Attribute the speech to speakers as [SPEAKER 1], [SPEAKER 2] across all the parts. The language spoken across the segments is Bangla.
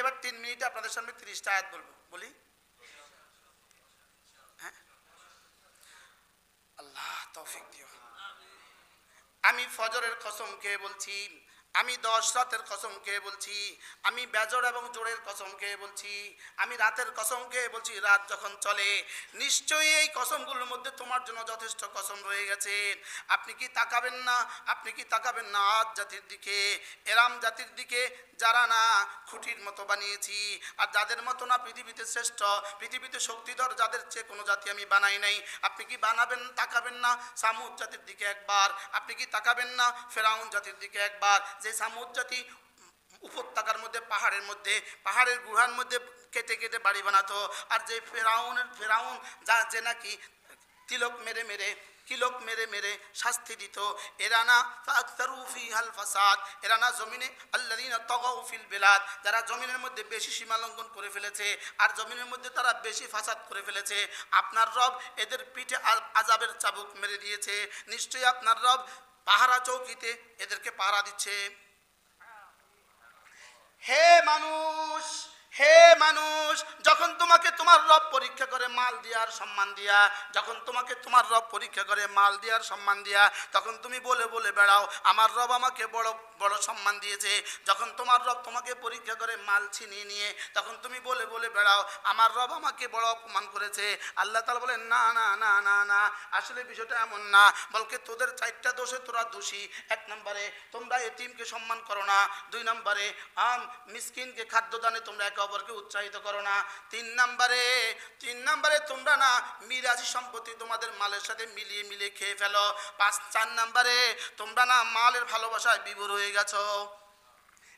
[SPEAKER 1] এবার 3 মিনিটে আপনাদের সামনে 30টা আয়াত বলবো, বলি। হ্যাঁ, আল্লাহ তৌফিক দিও। আমি ফজরের কসম খেয়ে বলছি, আমি 10 রাতের কসম খেয়ে বলছি, আমি বেজর এবং জোরের কসম খেয়ে বলছি, আমি রাতের কসম খেয়ে বলছি, রাত যখন চলে নিশ্চয়ই এই কসমগুলোর মধ্যে তোমার জন্য যথেষ্ট কসম রয়ে গেছে। আপনি কি তাকাবেন না, আপনি কি তাকাবেন না আদ জাতির দিকে, এরাম জাতির দিকে, যারা না খুঁটির মতো বানিয়েছি, আর যাদের মতো না পৃথিবীতে শ্রেষ্ঠ, পৃথিবীতে শক্তিধর যাদের চেয়ে কোনো জাতি আমি বানাই নাই। আপনি কি বানাবেন, তাকাবেন না সামুদ জাতির দিকে একবার? আপনি কি তাকাবেন না ফেরাউন জাতির দিকে একবার? যে সামুদ জাতি উপত্যকার মধ্যে, পাহাড়ের গুহার মধ্যে কেটে কেটে বাড়ি বানাতো, আর যে ফেরাউন যা যে নাকি তিলক মেরে মেরে শাস্তি দিত, এরা না ফাকতারু ফিহাল ফাসাদ, এরা না জমিনে আল্লাযীনা তাগাউ ফিল বিলাদ, যারা জমিনের মধ্যে বেশি সীমা লঙ্ঘন করে ফেলেছে আর জমিনের মধ্যে তারা বেশি ফাসাদ করে ফেলেছে, আপনার রব এদের পিঠে আযাবের চাবুক মেরে দিয়েছে। নিশ্চয়ই আপনার রব পাহারা চৌকিতে এদেরকে পাহারা দিচ্ছে। হে মানুষ, হে মানুষ, যখন তোমাকে তোমার রব পরীক্ষা করে মাল দিয়া আর সম্মান দিয়া, যখন তোমাকে তোমার রব পরীক্ষা করে মাল দিয়া আর সম্মান দিয়া, তখন তুমি বলে বলে বেড়াও আমার রব আমাকে বড় বড় সম্মান দিয়েছে। যখন তোমার রব তোমাকে পরীক্ষা করে মাল ছিনিয়ে নিয়ে, তখন তুমি বলে বলে বেড়াও আমার রব আমাকে বড় অপমান করেছে। আল্লাহ তাআলা বলেন না না না না না, আসলে বিষয়টা এমন না, বলকে তোদের 4টা দোষে তোরা দোষী। 1 নম্বরে তোমরা এতিমকে সম্মান করো না, 2 নম্বরে মিসকিনকে খাদ্যদানে তোমরা একে অপরকে উৎসাহিত করো না, 3 নম্বরে তোমরা না মিরাজি সম্পত্তি তোমাদের মালের সাথে মিলিয়ে খেয়ে ফেলো, 4 নম্বরে তোমরা না মালের ভালোবাসায় বিভোর হয়ে গেছো।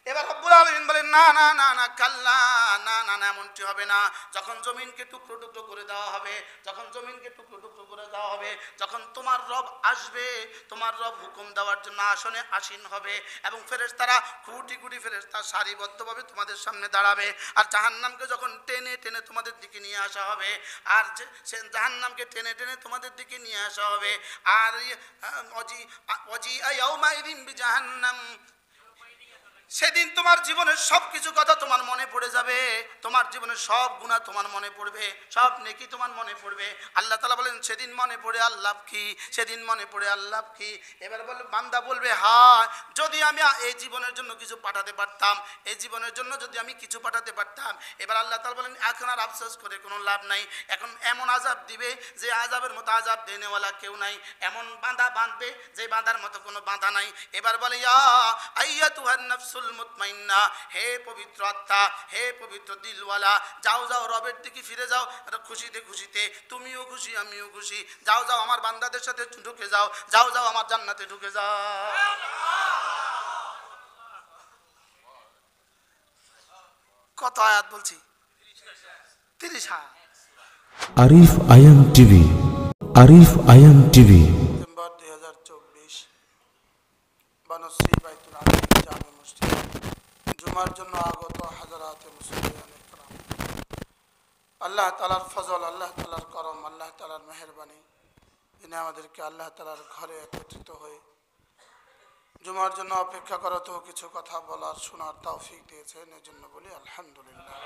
[SPEAKER 1] এবার রব্বুল আলামিন বলেন না না না না কাল্লা, না না না, এমনটি হবে না। যখন জমিনকে টুকরো টুকরো করে দেওয়া হবে, যখন জমিনকে টুকরো টুকরো করে দেওয়া হবে, যখন তোমার রব আসবে, তোমার রব হুকুম দেওয়ার জন্য আসনে আসীন হবে, এবং ফেরেশতারা কোটি কোটি ফেরেশতা সারিবদ্ধভাবে তোমাদের সামনে দাঁড়াবে, আর জাহান্নামকে যখন টেনে টেনে তোমাদের দিকে নিয়ে আসা হবে, আর সে জাহান্নামকে টেনে টেনে তোমাদের দিকে নিয়ে আসা হবে, আর অজি ইয়াউমাইযিন বিজাহান্নাম, সেদিন তোমার জীবনের সব কিছু কথা তোমার মনে পড়ে যাবে, তোমার জীবনের সব গুনাহ তোমার মনে পড়বে, সব নেকি তোমার মনে পড়বে। আল্লাহ তাআলা বলেন সেদিন মনে পড়ে আল্লাহ কি, সেদিন মনে পড়ে আল্লাহ কি। এবার বলে বান্দা বলবে হ্যাঁ, যদি আমি এই জীবনের জন্য কিছু পাঠাতে পারতাম, এই জীবনের জন্য যদি আমি কিছু পাঠাতে পারতাম। এবার আল্লাহ তাআলা বলেন এখন আর আফসোস করে কোনো লাভ নাই, এখন এমন আযাব দিবে যে আযাবের মতো আযাব দেনেওয়ালা কেউ নাই, এমন বাঁধা বাঁধবে যে বাঁধার মতো কোনো বাঁধা নাই। এবার বলে ইয়া আইয়াতুহান নাফসুল মুতমাইন্না, হে পবিত্র আত্মা, হে পবিত্র দিলওয়ালা, যাও যাও রবের দিকে ফিরে যাও, খুশিতে খুশিতে, তুমিও খুশি আমিও খুশি, যাও যাও আমার বান্দাদের সাথে ঢুকে যাও, যাও যাও আমার জান্নাতে ঢুকে যাও। কত আয়াত বলছি? 30 আয়াত।
[SPEAKER 2] Arif Ayam TV, Arif Ayam TV,
[SPEAKER 1] December 2024, Banashree Baitul Amin জামে মসজিদ, জুমার জন্য আগত হাজারাতে মুসলিয়ান ইকরাম। আল্লাহ তাআলার ফজল, আল্লাহ তাআলার করম, আল্লাহ তাআলার মেহেরবানি, যিনি আমাদেরকে আল্লাহ তাআলার ঘরে একত্রিত হয়ে জুমার জন্য অপেক্ষা করতেও কিছু কথা বলার শোনার তৌফিক দিয়েছেন, এর জন্য বলি আলহামদুলিল্লাহ।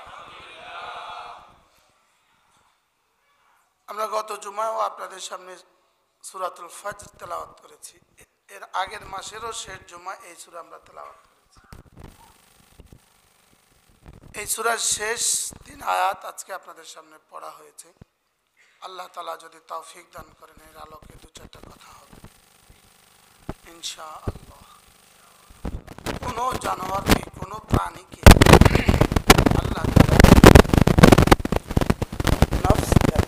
[SPEAKER 1] আমরা গত জুমায়ও আপনাদের সামনে সূরাতুল ফজর তেলাওয়াত করেছি, এর আগের মাসেরও শেষ জুমা এই সূরা আমরা তেলাওয়াত করেছি। এই সূরার শেষ 3 আয়াত আজকে আপনাদের সামনে পড়া হয়েছে। আল্লাহ তাআলা যদি তৌফিক দান করেন এর আলোকে 2-4টা কথা হবে ইনশাআল্লাহ। কোনো জানোয়ারকে, কোনো প্রাণীকে আল্লাহ তাআলা নফস দেন,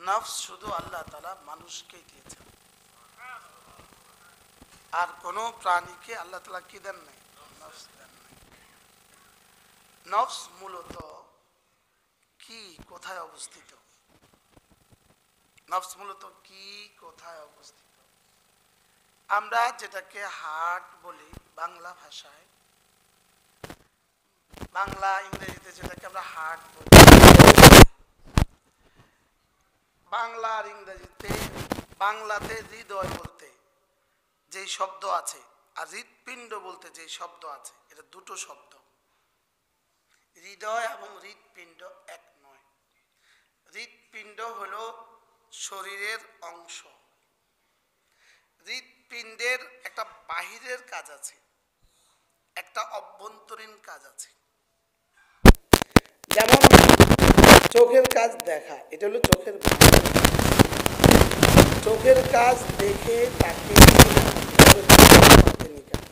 [SPEAKER 1] নফস শুধু আল্লাহ তাআলা মানুষকেই দিয়েছেন, আর কোনো প্রাণীকে আল্লাহ তাআলা কি দেন নাই? নফস দেন নাই। নফস মূলত কি, কোথায় অবস্থিত? নফস মূলত কি, কোথায় অবস্থিত? আমরা যেটাকে হার্ট বলি বাংলা ভাষায়, বাংলা ইংরেজিতে যেটাকে আমরা হার্ট বলি, বাংলা আর ইংরেজিতে, বাংলাতে হৃদয় বলতে যেই শব্দ আছে আর হৃৎপিণ্ড বলতে যেই শব্দ আছে, এটা দুটো শব্দ। হৃদয় এবং হৃৎপিণ্ড এক নয়। হৃৎপিণ্ড হলো শরীরের অংশ। হৃৎপিণ্ডের একটা বাহিরের কাজ আছে, একটা অভ্যন্তরীণ কাজ আছে। যেমন চোখের কাজ দেখা, এটা হলো চোখের চোখের কাজ দেখে তাকে কাজ।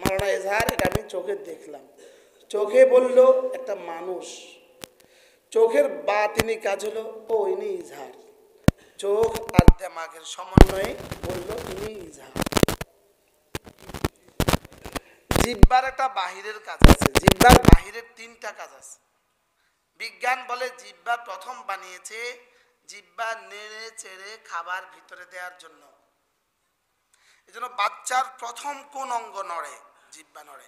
[SPEAKER 1] মাওলানা এজাহার, এটা আমি চোখে দেখলাম। চোখে বলল একটা মানুষ, চোখের বাতিনি কাজ হলো ও ইনি ইজহার। চোখ আর দিমাগের সমন্বয়ে বলল ইনি ইজহার। জিহ্বার একটা বাহিরের কাজ আছে, জিহ্বার বাহিরের তিনটা কাজ আছে। বিজ্ঞান বলে জিহ্বা প্রথম বানিয়েছে জিহ্বা নেড়ে চেড়ে খাবার ভিতরে দেওয়ার জন্য। এজন্য বাচ্চার প্রথম কোন অঙ্গ নড়ে? জিহ্বা নড়ে।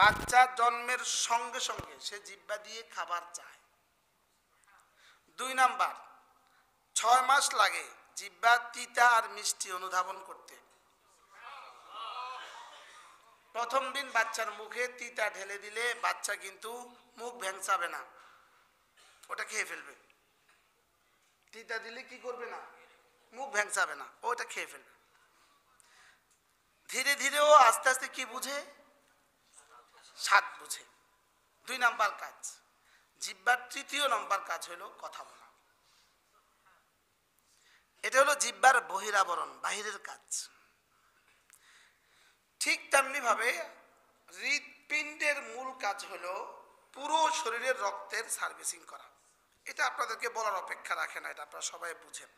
[SPEAKER 1] বাচ্চা জন্মের সঙ্গে সঙ্গে সে জিহ্বা দিয়ে খাবার চায়। 2 নাম্বার, 6 মাস লাগে জিহ্বা তিতা আর মিষ্টি অনুধাবন করতে। প্রথম দিন বাচ্চার মুখে তিতা ঢেলে দিলে বাচ্চা কিন্তু মুখ ভ্যাংচাবে না, ওটা খেয়ে ফেলবে। তিতা দিলে কি করবে না? মুখ ভ্যাংচাবে না, ওটা খেয়ে ফেলবে। ধীরে ধীরে ও আস্তে আস্তে কি বুঝে? স্বাদ বুঝে। 2 নাম্বার কাজ। জিহ্বার 3য় নম্বর কাজ হলো কথা বলা। এটা হলো জিহ্বার বহিরাবরণ, বাহিরের কাজ। ঠিক তেমনি ভাবে হৃৎপিণ্ডের মূল কাজ হলো পুরো শরীরের রক্তের সার্ভিসিং করা। এটা আপনাদেরকে বলার অপেক্ষা রাখে না, এটা আপনারা সবাই বুঝেন।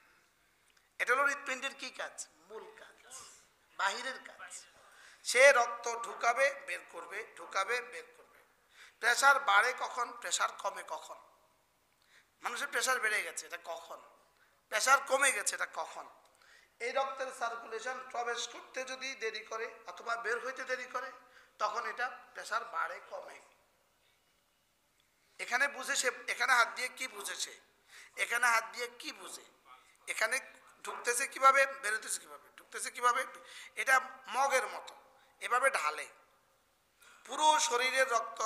[SPEAKER 1] এটা হলো হৃৎপিণ্ডের কি কাজ? মূল কাজ, বাহিরের কাজ। সে রক্ত ঢুকাবে বের করবে, ঢুকাবে বের করবে। প্রেসার বাড়ে কখন, প্রেসার কমে কখন। মানুষের প্রেসার বেড়ে গেছে, এটা কখন? প্রেসার কমে গেছে, এটা কখন? এই রক্তের সার্কুলেশন প্রবেশ করতে যদি দেরি করে অথবা বের হইতে দেরি করে তখন এটা প্রেসার বাড়ে কমে। এখানে বুঝেছে, এখানে হাত দিয়ে কি বুঝেছে, এখানে হাত দিয়ে কি বুঝে, এখানে ঢুকতেছে কিভাবে, বেরোতেছে কিভাবে, ঢুকতেছে কিভাবে। এটা মগের মতো, এভাবে ঢালে পুরো শরীরের রক্ত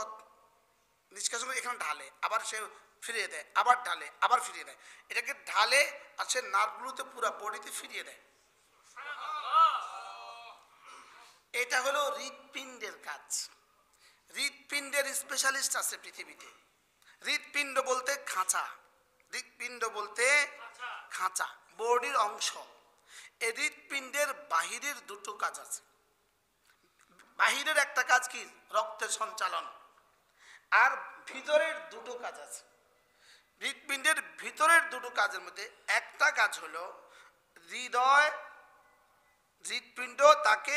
[SPEAKER 1] নিষ্কাশন, এখানে ঢালে আবার সে ফিরিয়ে দেয়, আবার ঢালে আবার ফিরিয়ে দেয়। এটাকে ঢালে আর সে নার্ভগুলোতে পুরো বডিতে ফিরিয়ে দেয়। এটা হলো হৃৎপিণ্ডের কাজ। হৃৎপিণ্ডের স্পেশালিস্ট আছে পৃথিবীতে। হৃৎপিণ্ড বলতে খাঁচা, হৃৎপিণ্ড বলতে খাঁচা, বডির অংশ। এই হৃৎপিণ্ডের বাহিরের 2টো কাজ আছে। বাহিরের একটা কাজ কি? রক্তের সঞ্চালন। আর ভিতরের 2টো কাজ আছে। হৃৎপিণ্ডের ভিতরের 2টো কাজের মধ্যে একটা কাজ হলো হৃদয়, হৃৎপিণ্ড তাকে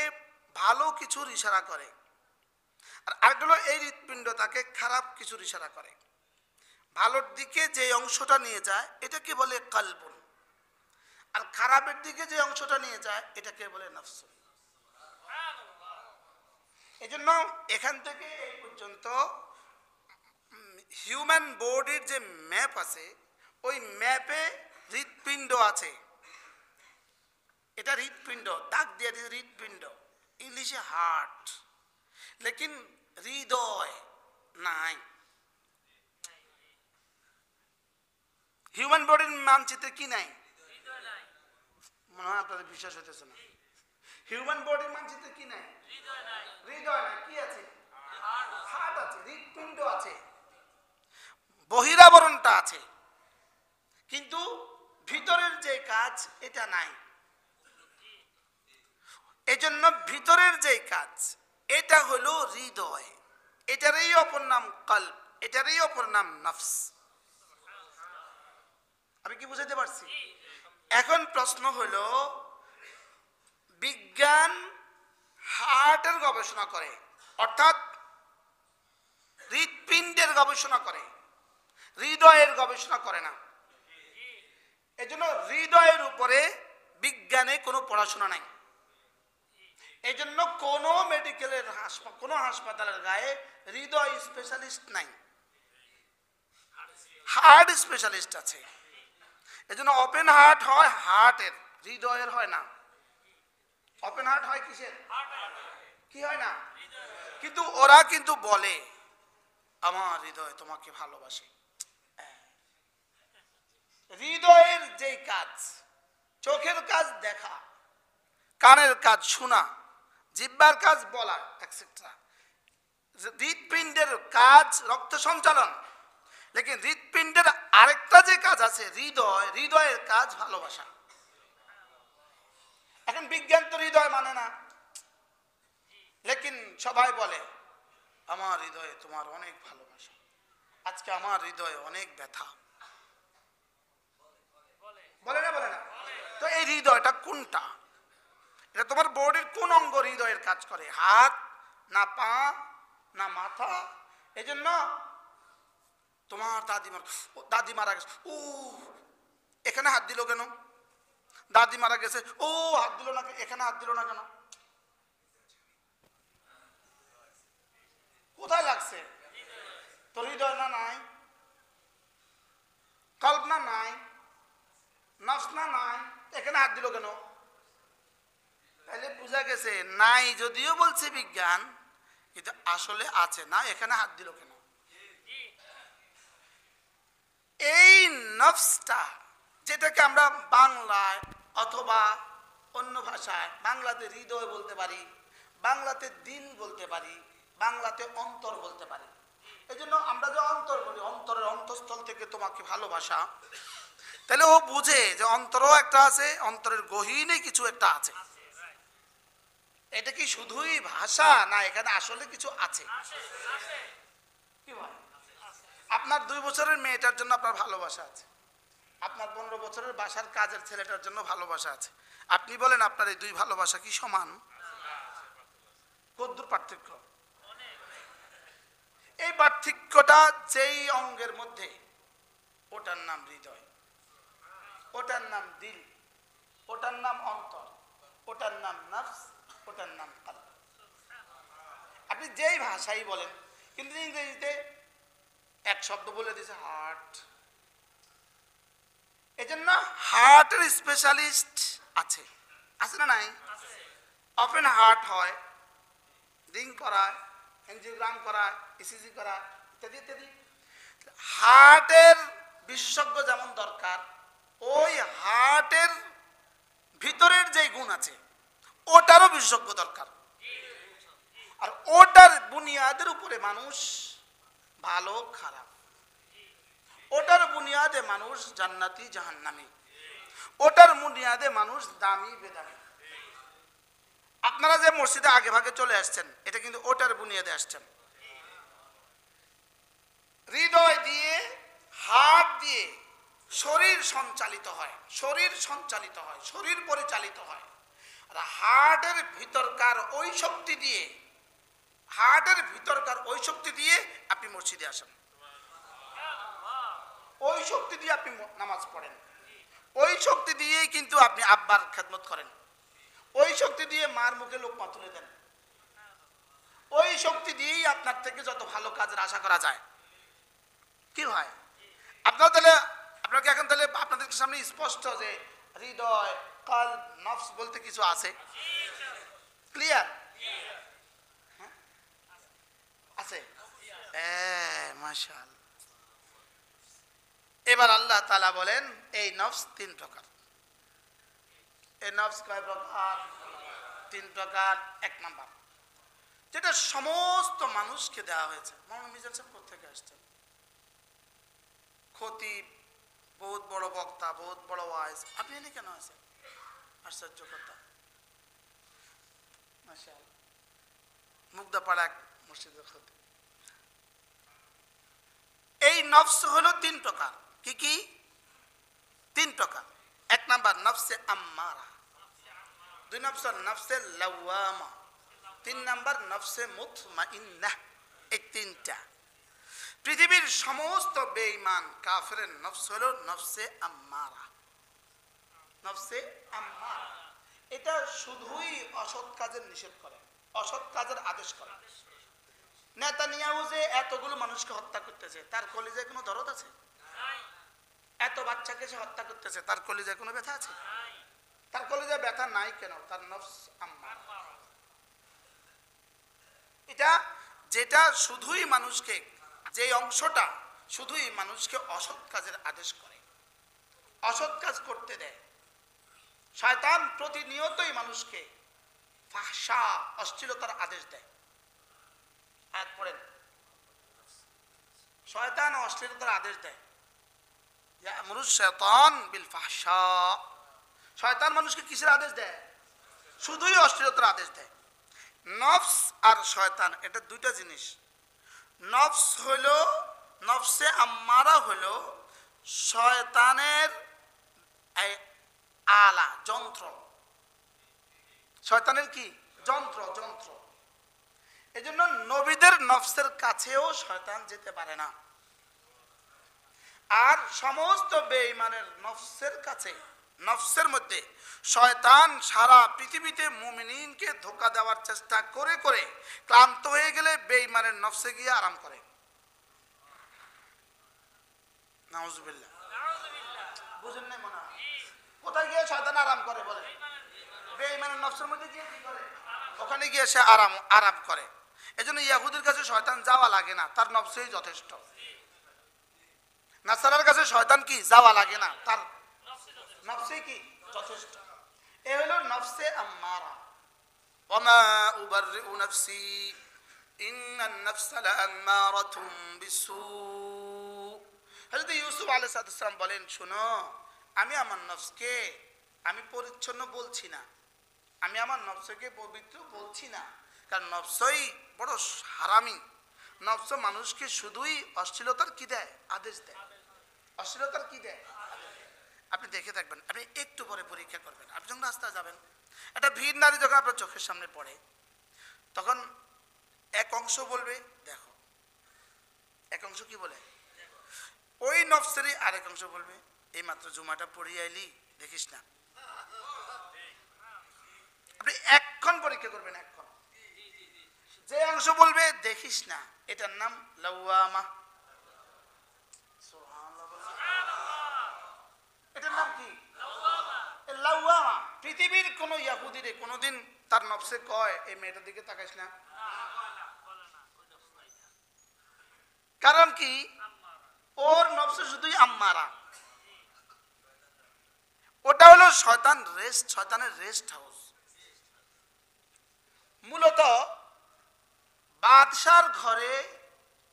[SPEAKER 1] ভালো কিছুর ইশারা করে, আর আরেকটা হলো এই হৃৎপিণ্ড তাকে খারাপ কিছুর ইশারা করে। ভালোর দিকে যে অংশটা নিয়ে যায় এটাকে বলে কলবুন, আর খারাপের দিকে যে অংশটা নিয়ে যায় এটাকে বলে নফস। এজন্য এখান থেকে এই পর্যন্ত হিউম্যান বডির যে ম্যাপ আছে ওই ম্যাপে হৃৎপিণ্ড আছে। এটা হৃৎপিণ্ড, দাগ দিয়ে দিয়েছে হৃৎপিণ্ড, ইংলিশে হার্ট, লেকিন হৃদয় নাই। হিউম্যান বডির মানচিত্রে কি নাই? মনে হয় আপনাদের বিশ্বাস হইতেছে না। হিউম্যান বডির মানচিত্রে কি নাই? হৃদয় নাই। কি আছে? হার্ট আছে, হৃৎপিণ্ড আছে, বহিরাবরণটা আছে, কিন্তু ভিতরের যে কাজ এটা নাই। এজন্য ভিতরের যে কাজ এটা হলো হৃদয়, এটারই অপর নাম কলব, এটারই অপর নাম নফস। আমি কি বুঝাতে পারছি? এখন প্রশ্ন হলো, বিজ্ঞান হার্টের গবেষণা করে, অর্থাৎ হৃৎপিণ্ডের গবেষণা করে, হৃদয়ের গবেষণা করে না। এজন্য হৃদয়ের উপরে বিজ্ঞানে কোনো পড়াশোনা নাই। এজন্য কোনো মেডিকেলের কোনো হাসপাতালের গায়ে হৃদয় স্পেশালিস্ট নাই, হার্ট স্পেশালিস্ট আছে। এজন্য ওপেন হার্ট হয় হার্টের, হৃদয়ের হয় না। ওপেন হার্ট হয় কিসের? কি হয় না? কিন্তু ওরা কিন্তু বলে আমার হৃদয় তোমাকে ভালোবাসে। হৃদয়ের যেই কাজ, চোখের কাজ দেখা, কানের কাজ শোনা, জিহ্বার কাজ বলা এটসেট্রা, হৃৎপিণ্ডের কাজ রক্ত সঞ্চালন, লেকিন হৃৎপিণ্ডের আরেকটা যে কাজ আছে হৃদয়, হৃদয়ের কাজ ভালোবাসা। এখন বিজ্ঞান তো হৃদয় মানে না, লেকিন সবাই বলে আমার হৃদয়ে তোমার অনেক ভালোবাসা, আজকে আমার হৃদয়ে অনেক ব্যথা, বলে না বলে না? তো এই হৃদয়টা কোনটা? এটা তোমার বডির কোন অঙ্গ হৃদয়ের কাজ করে? হাত না পা না মাথা? এই জন্য তোমার দাদি মারা গেছে, ও এখানে হাত দিল কেন? দাদি মারা গেছে, ও হাত দিল না, এখানে হাত দিল না কেন? কোথায় লাগছে? তো হৃদয় না নাই, কল্পনা নাই, নফস না নাই, এখানে হাত দিল কেন? তাহলে বোঝা গেছে নাই যদিও বলছে বিজ্ঞান, কিন্তু আসলে আছে না, এখানে হাত দিল কেন? এই নফসটা যেটাকে আমরা বাংলায় অথবা অন্য ভাষায়, বাংলাতে হৃদয় বলতে পারি, বাংলাতে দিল বলতে পারি, বাংলাতে অন্তর বলতে পারি। এই জন্য আমরা যে অন্তর বলি, অন্তরের অন্তঃস্থল থেকে তোমাকে ভালোবাসা, তাহলে ও বুঝে যে অন্তরও একটা আছে, অন্তরের গহীনে কিছু একটা আছে। এটা কি শুধুই ভাষা না এখানে আসলে কিছু আছে? কি ভাই, আপনার 2 বছরের মেয়েটার জন্য আপনার ভালোবাসা আছে, আপনার 15 বছরের বাসার কাজের ছেলেটার জন্য ভালোবাসা আছে। আপনি বলেন আপনার এই 2 ভালোবাসা কি সমান? কতদূর পার্থক্য? এই পার্থক্যটা যেই অঙ্গের মধ্যে, ওটার নাম হৃদয়, ওটার নাম দিল, ওটার নাম অন্তর, ওটার নাম নফস, ওটার নাম কলব। আপনি যেই ভাষাই বলেন, কিন্তু ইংরেজিতে এক শব্দ বলে দিয়েছে হার্ট। এই জন্য হার্টের স্পেশালিস্ট আছে, আছে না নাই? ওপেন হার্ট হয়, রিং করায়, এনজিওগ্রাম করায়, ইসিজি করায়, ইত্যাদি ইত্যাদি। হার্টের বিশেষজ্ঞ যেমন দরকার, ওই হার্টের ভিতরের যে গুণ আছে ওটারও বিশেষজ্ঞ দরকার। আর ওটার বুনিয়াদের উপরে মানুষ ভালো খারাপ, ওটার বুনিয়াদে মানুষ জান্নাতি জাহান্নামী, ওটার বুনিয়াদে মানুষ দামি বেদামি। আপনারা যে মসজিদে আগে ভাগে চলে আসছেন, এটা কিন্তু ওটার বুনিয়াদে আসছেন। হৃদয় দিয়ে, হাত দিয়ে শরীর সঞ্চালিত হয়, শরীর সঞ্চালিত হয়, শরীর পরিচালিত হয়। আর হার্টের ভিতরকার ওই শক্তি দিয়ে, হার্টের ভিতরকার ওই শক্তি দিয়ে আপনি মসজিদে আসেন, ওই শক্তি দিয়ে আপনি নামাজ পড়েন, ওই শক্তি দিয়েই কিন্তু আপনি আব্বার খেদমত করেন, ওই শক্তি দিয়ে মার মুখে লোকমা তুলে দেন, ওই শক্তি দিয়েই আপনার থেকে যত ভালো কাজের আশা করা যায়। কি হয় আপনার তাহলে, আপনাকে এখন তাহলে আপনাদের সামনে স্পষ্ট যে হৃদয়, কলব, নফস বলতে কিছু আছে। ক্লিয়ার? আছে? মাশাআল্লাহ। এবার আল্লাহ তাআলা বলেন এই নফস 3 প্রকার। এই নফস কয় প্রকার? 3 প্রকার। 1 নাম্বার যেটা সমস্ত মানুষকে দেওয়া হয়েছে। মাওলানা মিজান সাহেব কোথা থেকে আসছেন? খতিব, বহুত বড় বক্তা, বহুত বড় ওয়াইজ, আপনি এনে কেন আছেন? আশ্চর্য কথা। মাশাআল্লাহ, মুগদাপাড়া এক মসজিদের খতিব। এই নফস হলো 3 প্রকার। কি কি? 3 প্রকার। 1 নাম্বার নফসে আম্মারা, 2 নাম্বার নফসে লাওয়ামা, 3 নাম্বার নফসে মুতমাইন্নাহ। এই 3টা। পৃথিবীর সমস্ত বেঈমান কাফেরের নফস হলো নফসে আম্মারা, নফসে আম্মারা। এটা শুধুই অসৎ কাজের নিষেধ করে, অসৎ কাজের আদেশ করে। নেতানিয়াহু যে এতগুলো মানুষকে হত্যা করতেছে, তার কলিজায় কোনো দরদ আছে? এত বাচ্চাকে সে হত্যা করতেছে, তার কলিজায় কোনো ব্যথা আছে? তার কলেজে ব্যথা নাই কেন? তার নফস আম্মারা। এটা যেটা শুধুই মানুষকে, যে অংশটা শুধুই মানুষকে অসৎ কাজের আদেশ করে, অসৎ কাজ করতে দেয়। শয়তান প্রতিনিয়তই মানুষকে ফাহশা, অশ্লীলতার আদেশ দেয়। আয়াত পড়েন, শয়তান অশ্লীলতার আদেশ দেয়। ইয়ামুরুশ শায়তান বিল ফাহশা। শয়তান মানুষকে কিসের আদেশ দেয়? শুধুই অশ্লীলতার আদেশ দেয়। নফস আর শয়তান এটা দুইটা জিনিস। নফস হলো, নফসে আম্মারা হলো শয়তানের আলা, যন্ত্র। শয়তানের কি? যন্ত্র, যন্ত্র। এজন্য নবীদের নফসের কাছেও শয়তান যেতে পারে না। আর সমস্ত বেঈমানের নফসের কাছে, নফসের মধ্যে শয়তান সারা পৃথিবীতে মুমিনিনকে ধোঁকা দেওয়ার চেষ্টা করে করে ক্লান্ত হয়ে গেলে বেঈমানের নফসে গিয়ে আরাম করে। নাউজুবিল্লাহ। বুঝেন নাই মনে হয়? কোথায় গিয়ে শয়তান আরাম করে বলে? বেঈমানের নফসের মধ্যে গিয়ে কি করে? ওখানে গিয়ে সে আরাম করে। এজন্য ইয়াহুদের কাছে শয়তান যাওয়া লাগে না, তার নফসেই যথেষ্ট। নাসারার কাছে শয়তান কি যাওয়া লাগে না, তার নফসেই কি যথেষ্ট। এ হলো নফসে আম্মারা। ওয়ামা উবাররিউ নাফসি ইন্নান নাফসা লাআম্মারাতুম বিসু। হযরত ইউসুফ আলাইহিস সালাম বলেন, শোনো, আমি আমার নফসকে আমি পরিচ্ছন্ন বলছি না, আমি আমার নফসকে পবিত্র বলছি না, কারণ নফসই বড় হারামি। নফস মানুষকে শুধুই অশ্লীলতার কি দেয়? আদেশ দেয়। অশ্লীলতার কি দেয়? আপনি দেখে থাকবেন, আপনি একটু পরে পরীক্ষা করবেন। আপনি যখন রাস্তায় যাবেন, একটা ভিড় নারী যখন আপনার চোখের সামনে পড়ে, তখন এক অংশ বলবে দেখো, এক অংশ কি বলে? ওই নফসেরই আরেক অংশ বলবে এই মাত্র জুমাটা পড়িয়ে আইলি, দেখিস না। আপনি এক্ষণ পরীক্ষা করবেন, এক্ষণ। যে অংশ বলবে দেখিস না, এটার নাম লাওয়ামা। এটার নাম কি? লাওয়ামা। পৃথিবীর কোন ইয়াহুদিরে কোনদিন তার নফসে কয় এই মেয়েটার দিকে তাকাইস না? কারণ কি? ওর নফসে শুধুই আম্মারা। ওটা হলো শয়তানের রেস্ট হাউস। মূলত বাদশার ঘরে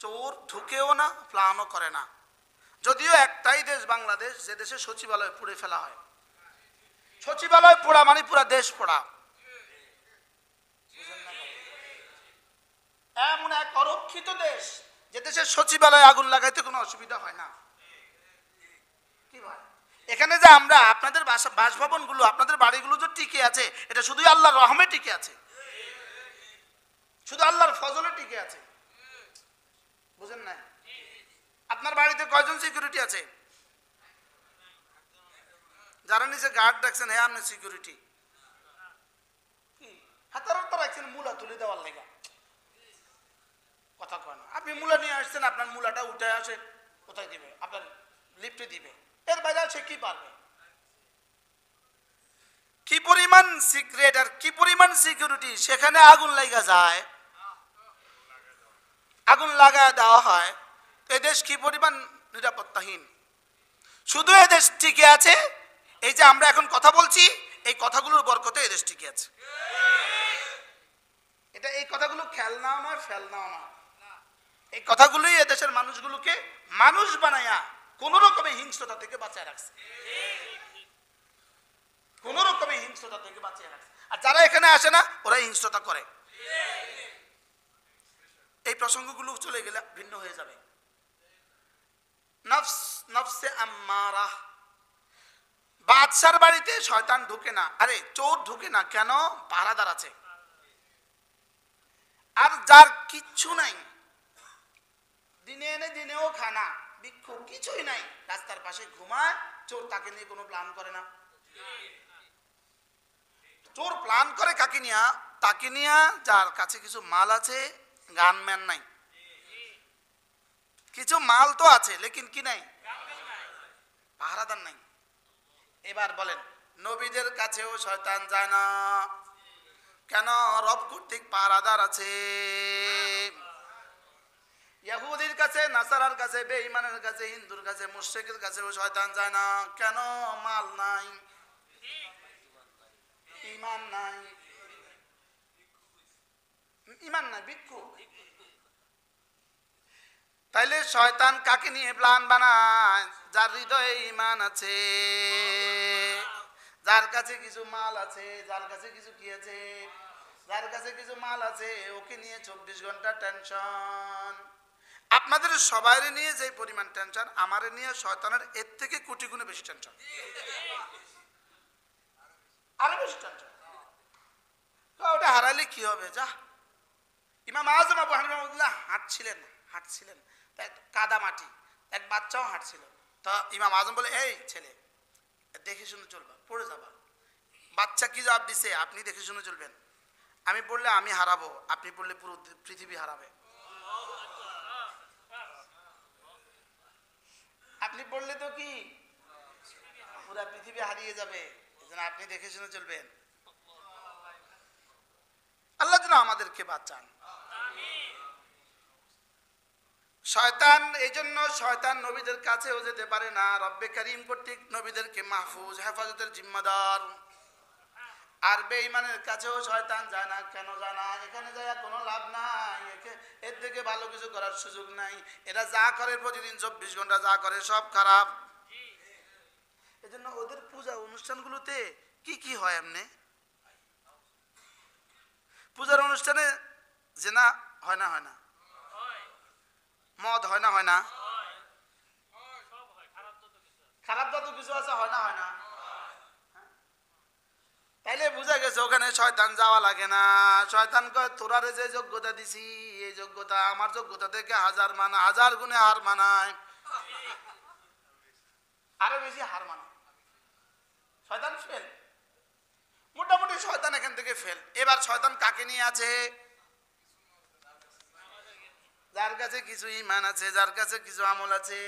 [SPEAKER 1] চোর ঢুকেও না, প্ল্যানও করে না। যদিও একটাই দেশ বাংলাদেশ, যে দেশে সচিবালয় পুড়ে ফেলা হয়। সচিবালয় পোড়া মানে পুরা দেশ পোড়া। এমন এক অরক্ষিত দেশ যে দেশের সচিবালয়ে আগুন লাগাইতে কোনো অসুবিধা হয় না। কি ভাই, এখানে যে আমরা আপনাদের বাসভবন গুলো, আপনাদের বাড়িগুলো যে টিকে আছে, এটা শুধুই আল্লাহর রহমে টিকে আছে, শুধু আল্লাহর ফজলে টিকে আছে। বুঝেন না? আপনার বাড়িতে কয়জন সিকিউরিটি আছে? যারা নিচে গার্ড রাখছেন, হ্যাঁ আপনি সিকিউরিটি কি হাতার রাখছেন মূলা তুলে দেওয়ার লেগা? কথা কয় না। আপনি মূলা নিয়ে আসছেন, আপনার মূলাটা উঠে আসে কোথায় দিবে? আপনার লিফটে দিবে। এর বাইরে সে কি পারবে? কি পরিমাণ সিক্রেট আর কি পরিমাণ সিকিউরিটি! সেখানে আগুন লাগা যায়, আগুন লাগায় দেওয়া হয়। এদেশ কি পরিমাণ নিরাপত্তাহীন! শুধু এদেশ টিকে আছে, এই যে আমরা এখন কথা বলছি, এই কথাগুলোর বরকতে এদেশ টিকে আছে। এটা এই কথাগুলো খেলনাও নয়, ফেলনাও নয়। এই কথাগুলোই এদেশের মানুষগুলোকে মানুষ বানায়া কোন রকমের হিংস্রতা থেকে বাঁচিয়ে রাখছে, কোন রকমের হিংস্রতা থেকে বাঁচিয়ে রাখছে। আর যারা এখানে আসে না, ওরা হিংস্রতা করে। এই প্রসঙ্গগুলো চলে গেলে ভিন্ন হয়ে যাবে। নফসে আম্মারা। বাদশার বাড়িতে শয়তান ঢুকে না, আরে চোর ঢুকে না কেন? পাহারাদার আছে। আর যার কিচ্ছু নাই, দিনে এনে দিনেও খানা, বিক্ষোভ কিছুই নাই, রাস্তার পাশে ঘুমায়, চোর তাকে নিয়ে কোনো প্ল্যান করে না। চোর প্ল্যান করে কাকে নিয়া? তাকে নিয়া যার কাছে কিছু মাল আছে, গানম্যান নাই। কিছু মাল তো আছে, লেকিন কি নাই? পাহারাদার নাই। এবার বলেন, নবীদের কাছেও শয়তান যায় না। কেন? রব কর্তৃক পাহারাদার আছে। ইহুদির কাছে, নাসারার কাছে, বেঈমানের কাছে, হিন্দুর কাছে, মুশরিকের কাছেও শয়তান যায় না। কেন? মাল নাই, ঈমান নাই, ঈমান নাই, ভিক্ষু। তাইলে শয়তান কাকে নিয়ে প্ল্যান বানায়? যার হৃদয়ে ঈমান আছে, যার কাছে কিছু মাল আছে, যার কাছে কিছু কি আছে, যার কাছে কিছু মাল আছে, ওকে নিয়ে 24 ঘন্টা টেনশন। আপনাদের সবাই নিয়ে যে পরিমাণ টেনশন, আমারে নিয়ে শয়তানের এর থেকে কোটি গুণে বেশি টেনশন, আরো বেশি টেনশন। ওটা হারাইলে কি হবে? যা। ইমাম আজম আবু হানিফা রাহমাতুল্লাহ হাঁটছিলেন কাদা মাটি, এক বাচ্চাও হাঁটছিল। তো ইমাম আজম বলে, এই ছেলে, দেখে শুনে চলবা, পড়ে যাবা। বাচ্চা কি জবাব দিছে? আপনি দেখে শুনে চলবেন। আমি পড়লে আমি হারাবো, আপনি পড়লে পুরো পৃথিবী হারাবে। আপনি পড়লে তো কি পুরা পৃথিবী হারিয়ে যাবে। এজন্য আপনি দেখে শুনে চলবেন। আল্লাহ যেন আমাদেরকে বাঁচান। শয়তান, এই জন্য শয়তান নবীদের কাছেও যেতে পারে না। রব্বে কারীম কর্তৃক নবীদেরকে মাহফুজ, হেফাজতের জিম্মাদার। আর বেঈমানের কাছেও শয়তান যায় না। কেন যায় না? এখানে যায় কোনো লাভ নাই, এর থেকে ভালো কিছু করার সুযোগ নাই। এরা যা করে প্রতিদিন 24 ঘন্টা যা করে সব খারাপ। এজন্য ওদের পূজা অনুষ্ঠানগুলোতে কি কি হয়? এমনি পূজার অনুষ্ঠানে জেনা হয় না? হয় না? মদ হয় না? হয় না? খারাপ যত কিছু আছে হয় না? হয় না? তাইলে বুঝা গেছে ওখানে শয়তান যাওয়া লাগে না। শয়তান কয়, তোরারে যে যোগ্যতা দিছি, এই যোগ্যতা আমার যোগ্যতা থেকে হাজার গুণে হার মানায়, আরো বেশি হার মানায়। শয়তান ফেল, মোটামুটি শয়তান এখান থেকে ফেল। এবার শয়তান কাকে নিয়ে আছে? যার কাছে কিছু ঈমান আছে, যার কাছে কিছু আমল আছে।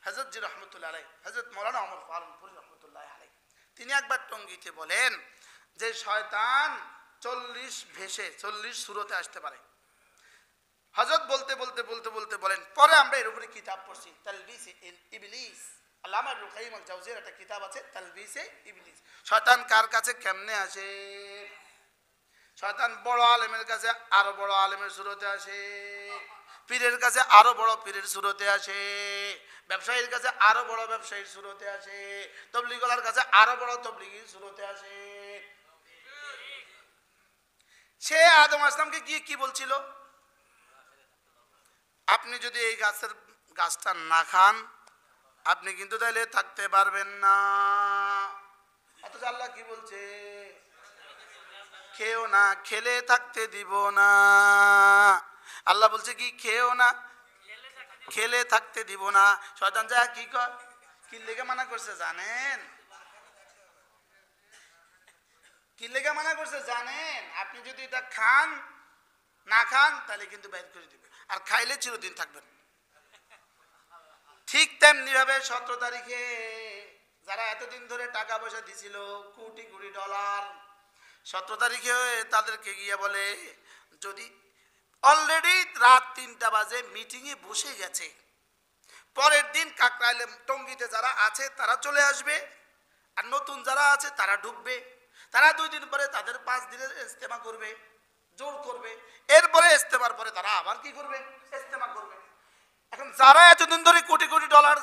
[SPEAKER 1] হযরত জি রহমতুল্লাহ আলাইহি, হযরত মাওলানা ওমর ফারুক রহমতুল্লাহ আলাইহি, তিনি একবার টঙ্গীতে বলেন যে শয়তান 40 ভেষে 40 সূরতে আসতে পারে। হযরত বলতে বলেন, পরে আমরা এর উপরে কিতাব পড়ছি, তালবিস ইবলিস। আল্লামা ইবনুল কাইয়িম আল জাওজিয়ার একটা কিতাব আছে, তালবিস ইবলিস। শয়তান কার কাছে কেমনে আসে? শয়তান বড় আলেমের কাছে আরো বড় আলেমের সূরতে আসে, পীরের কাছে আরো বড় পীরের সূরতে আসে, ব্যবসায়ীর কাছে আরো বড় ব্যবসায়ীর সূরতে আসে, তবলিগলার কাছে আরো বড় তবলিগীর সূরতে আসে। সে আদম আসলামকে কি বলছিল? আপনি যদি এই গাছটা না খান, আপনি কিন্তু তাইলে থাকতে পারবেন না। অথচ আল্লাহ কি বলছে? খেও না, খেলে থাকতে দিব না। আল্লাহ বলছে কি? খেও না, খেলে থাকতে দিব না। শয়তান যা কি কয়, কি লেগে মানা করছে জানেন? কি লেগে মানা করছে জানেন? আপনি যদি এটা খান, না খান, তাহলে কিন্তু বাইর করে দিবে, আর খাইলে চিরদিন থাকবেন। ঠিক তেমনি ভাবে 17 তারিখে যারা এতদিন ধরে টাকা পয়সা দিছিল, কোটি কোটি ডলার, 17 তারিখে তাদেরকে গিয়ে বলে, যদি অলরেডি রাত 3টা বাজে মিটিংয়ে বসে গেছে, পরের দিন কাকরাইলে টঙ্গীতে যারা আছে তারা চলে আসবে, আর নতুন যারা আছে তারা ঢুকবে। তারা 2 দিন পরে তাদের 5 দিনের ইজতেমা করবে, জোর করবে। এরপরে ইজতেমার পরে তারা আবার কি করবে? ইজতেমা করবে। এখন যারা এতদিন ধরে কোটি কোটি ডলার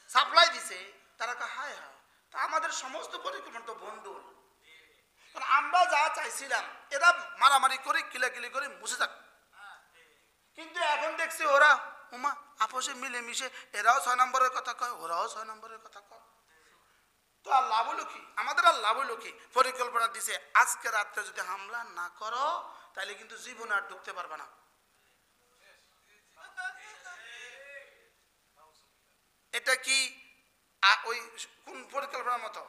[SPEAKER 1] সাপ্লাই দিছে, তারা কয়, হায় হায়, তা আমাদের সমস্ত পরিকল্পনা তো ভণ্ডুল। কারণ আমরা যা চাইছিলাম, এরা মারামারি করে কিলাকিলি করে মুছে যাক। কিন্তু এখন দেখছি ওরা আপোষে মিলেমিশে, এরাও 6 নম্বরের কথা কয়, ওরাও 6 নম্বরের কথা কয়। তো আর লাভ হলো কি? আমাদের আর লাভ হলো কি? পরিকল্পনা দিছে, আজকে রাত্রে যদি হামলা না করো, তাহলে কিন্তু জীবন আর ঢুকতে পারবে না। এটা কি ওই কোন পরিকল্পনার মতো?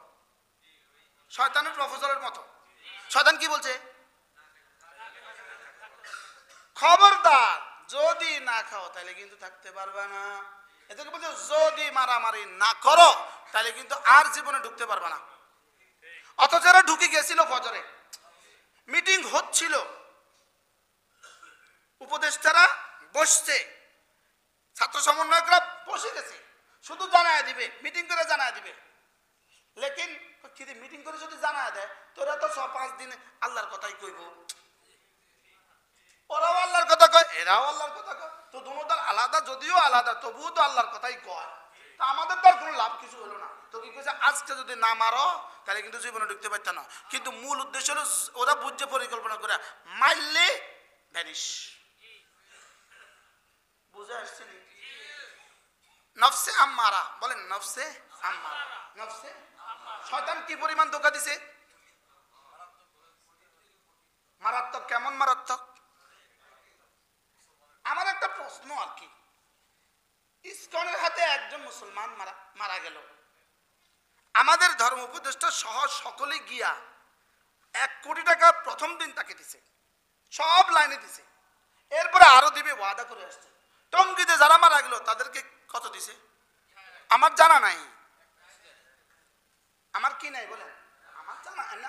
[SPEAKER 1] শয়তানের প্রপোজালের মতো। শয়তান কি বলছে? খবরদার, যদি না খাও তাহলে কিন্তু থাকতে পারবে না। এদেরকে বলছে, যদি মারামারি না করো তাহলে কিন্তু আর জীবনে ঢুকতে পারবে না। অথচ এরা ঢুকে গেছিল ফজরে, মিটিং হচ্ছিল, উপদেষ্টারা বসছে, ছাত্র সমন্বয়করা বসে গেছে, শুধু জানায় দিবে, মিটিং করে জানায় দিবে। লেকিন মিটিং করে যদি জানায় দেয়, তোরা তো 5 দিন আল্লাহর কথাই কইব, ওরাও আল্লাহর কথা কয়, এরাও আল্লাহর কথা কয়, তো দুটোটার আলাদা, যদিও আলাদা তবুও তো আল্লাহর কথাই কয়। তা আমাদের তো আর কোনো লাভ কিছু হলো না। তো কি কইছে, আজকে যদি না মারো তাহলে কিন্তু জীবনে ঢুকতে পারত না। কিন্তু মূল উদ্দেশ্য হলো ওরা বুঝে পরিকল্পনা করে মারলে ভ্যানিশ। বুঝে আসছে নি? নফসে আম্মারা, বলেন নফসে আম্মারা। নফসে শয়তান কি পরিমাণ ধোঁকা দিছে, মারাত্মক। কেমন মারাত্মক? আমার একটা প্রশ্ন আর কি, ইসকনের হাতে একজন মুসলমান মারা গেল, আমাদের ধর্ম উপদেষ্টা সহ সকলে গিয়া 1 কোটি টাকা প্রথম দিন তাকে দিছে, সব লাইনে দিছে, এরপরে আরো দিবে ওয়াদা করে আসছে। টঙ্গিতে যারা মারা গেল তাদেরকে কত দিছে আমার জানা নাই। আমার কি নাই বলেন?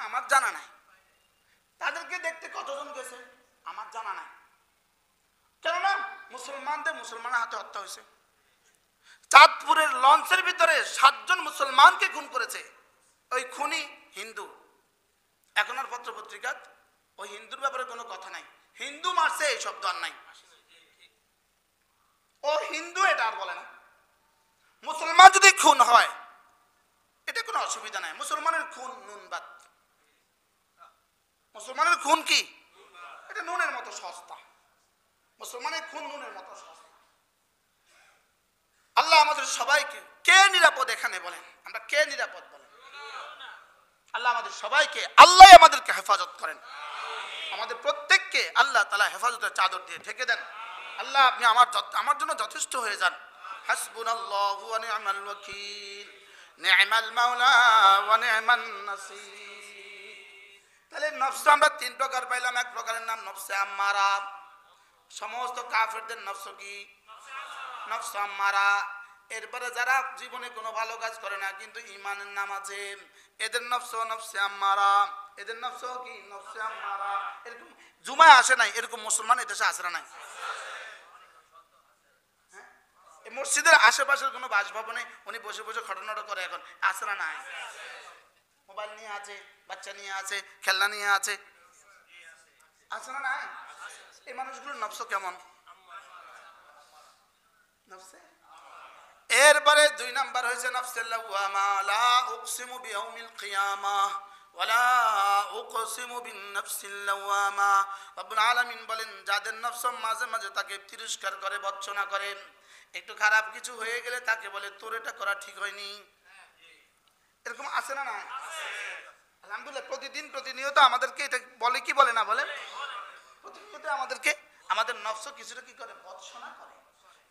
[SPEAKER 1] আমার জানা নাই। তাদেরকে দেখতে কতজন গেছে আমার জানা নাই। কেননা মুসলমানের হাতে হত্যা হয়েছে। চাঁদপুরের লঞ্চের ভিতরে 7 জন মুসলমানকে খুন করেছে, ওই খুনি হিন্দু। এখন আর পত্র পত্রিকাত ওই হিন্দুর ব্যাপারে কোনো কথা নাই, হিন্দু মারছে এই শব্দ আর নাই, ও হিন্দু এটা আর বলে না। মুসলমান যদি খুন হয় এটা কোনো অসুবিধা নাই, মুসলমানের খুন নুন বাদ। মুসলমানের খুন কি? এটা নুনের মতো সস্তা, মুসলমানের খুন নুনের মতো সস্তা। আল্লাহ আমাদের সবাইকে, কে নিরাপদ এখানে বলেন? আমরা কে নিরাপদ বলেন? আল্লাহ আমাদের সবাইকে, আল্লাহ আমাদেরকে হেফাজত করেন, আমাদের প্রত্যেককে আল্লাহ তাআলা হেফাজতের চাদর দিয়ে ঢেকে দেন। আল্লাহ আপনি আমার জন্য যথেষ্ট হয়ে যান। হাসবুনাল্লাহু ওয়া নি'মাল ওয়াকিল, নি'মাল মাওলা ওয়া নি'মান নাসির। তাহলে নফস আমরা 3 প্রকার পাইলাম। 1 প্রকারের নাম নফসে আম্মারা, সমস্ত কাফেরদের নফস কি? নফস আম্মারা। এরপরে যারা জীবনে কোনো ভালো কাজ করে না কিন্তু ঈমানের নাম আছে, এদের নফস নফসে আম্মারা, এদের নফস কি? নফসে আম্মারা। এরকম জুমায় আসে নাই এরকম মুসলমান এই দেশে আসে না? নাই। এই মসজিদের আশেপাশের কোনো বাসভবনে উনি বসে বসে ঘটনাটা করে, এখন আসে না? নাই। মোবাইল নিয়ে আছে, বাচ্চা নিয়ে আছে, খেলনা নিয়ে আছে, আছে না? নাই। এই মানুষগুলোর নফস কেমন? নফসে। এরপরে 2 নাম্বার হয়েছে নফসে লাওয়ামা, লা উকসিমু বিয়াউমিল কিয়ামাহ ওয়ালা উকসিমু বিন নাফসিল লাওয়ামা। রব্বুল আলামিন বলেন, যাদের নফস মাঝে মাঝে তাকে তিরস্কার করে, ভৎসনা করে, একটু খারাপ কিছু হয়ে গেলে তাকে বলে তোর এটা করা ঠিক হয়নি। এরকম আছে না? নাই। আলহামদুলিল্লাহ প্রতিনিয়ত আমাদেরকে এটা বলে কি বলে না বলেন? প্রতিনিয়ত আমাদেরকে আমাদের নফস কিছুটা কি করে? ভৎসনা করে।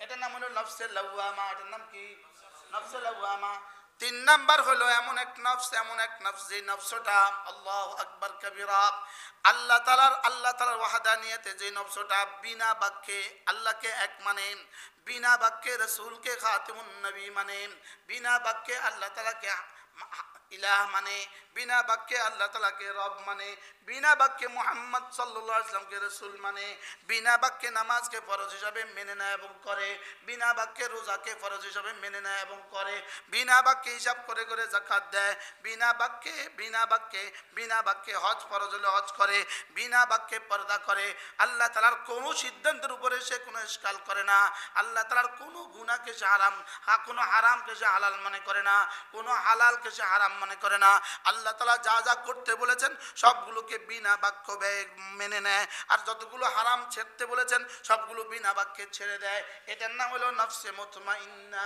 [SPEAKER 1] এটার নাম হলো নফসে লাওয়ামা। এটার নাম কি? নফসে লাওয়ামা। 3 নাম্বার হলো এমন এক নফস যে নফসটা আল্লাহু আকবার কবীরা, আল্লাহ তাআলার ওয়াহদানিয়তে যে নফসটা বিনা বাক্যে আল্লাহকে এক মানে, বিনা বাক্যে রাসূলকে খাতিমুন নবী মানে, বিনা বাক্যে আল্লাহ তাআলাকে ইলাহ মানে, বিনা বাক্যে আল্লাহ তাআলাকে রব মানে, বিনা বাক্যে মুহাম্মদ সাল্লাল্লাহু আলাইহি ওয়াসাল্লামকে রাসূল মানে, বিনা বাক্যে নামাজকে ফরজ হিসাবে মেনে নেয় এবং করে, বিনা বাক্যে রোজাকে ফরজ হিসাবে মেনে নেয় এবং করে, বিনা বাক্যে হিসাব করে করে যাকাত দেয়, বিনা বাক্যে হজ ফরজ হলে হজ করে, বিনা বাক্যে পর্দা করে। আল্লাহ তাআলার কোনো সিদ্ধান্তের উপরে সে কোনো ইশকাল করে না। আল্লাহ তাআলার কোনো গুনাহকে সে হারাম, কোনো হারামকে সে হালাল মনে করে না, কোনো হালালকে সে হারাম মনে করে না। আল্লাহ তাআলা যা যা করতে বলেছেন সবগুলোকে বিনা বাক্য মেনে নেয়, আর যতগুলো হারাম ছেড়তে বলেছেন সবগুলো বিনা বাক্যে ছেড়ে দেয়। এটার নাম হলো নফসে মুতমাইন্না।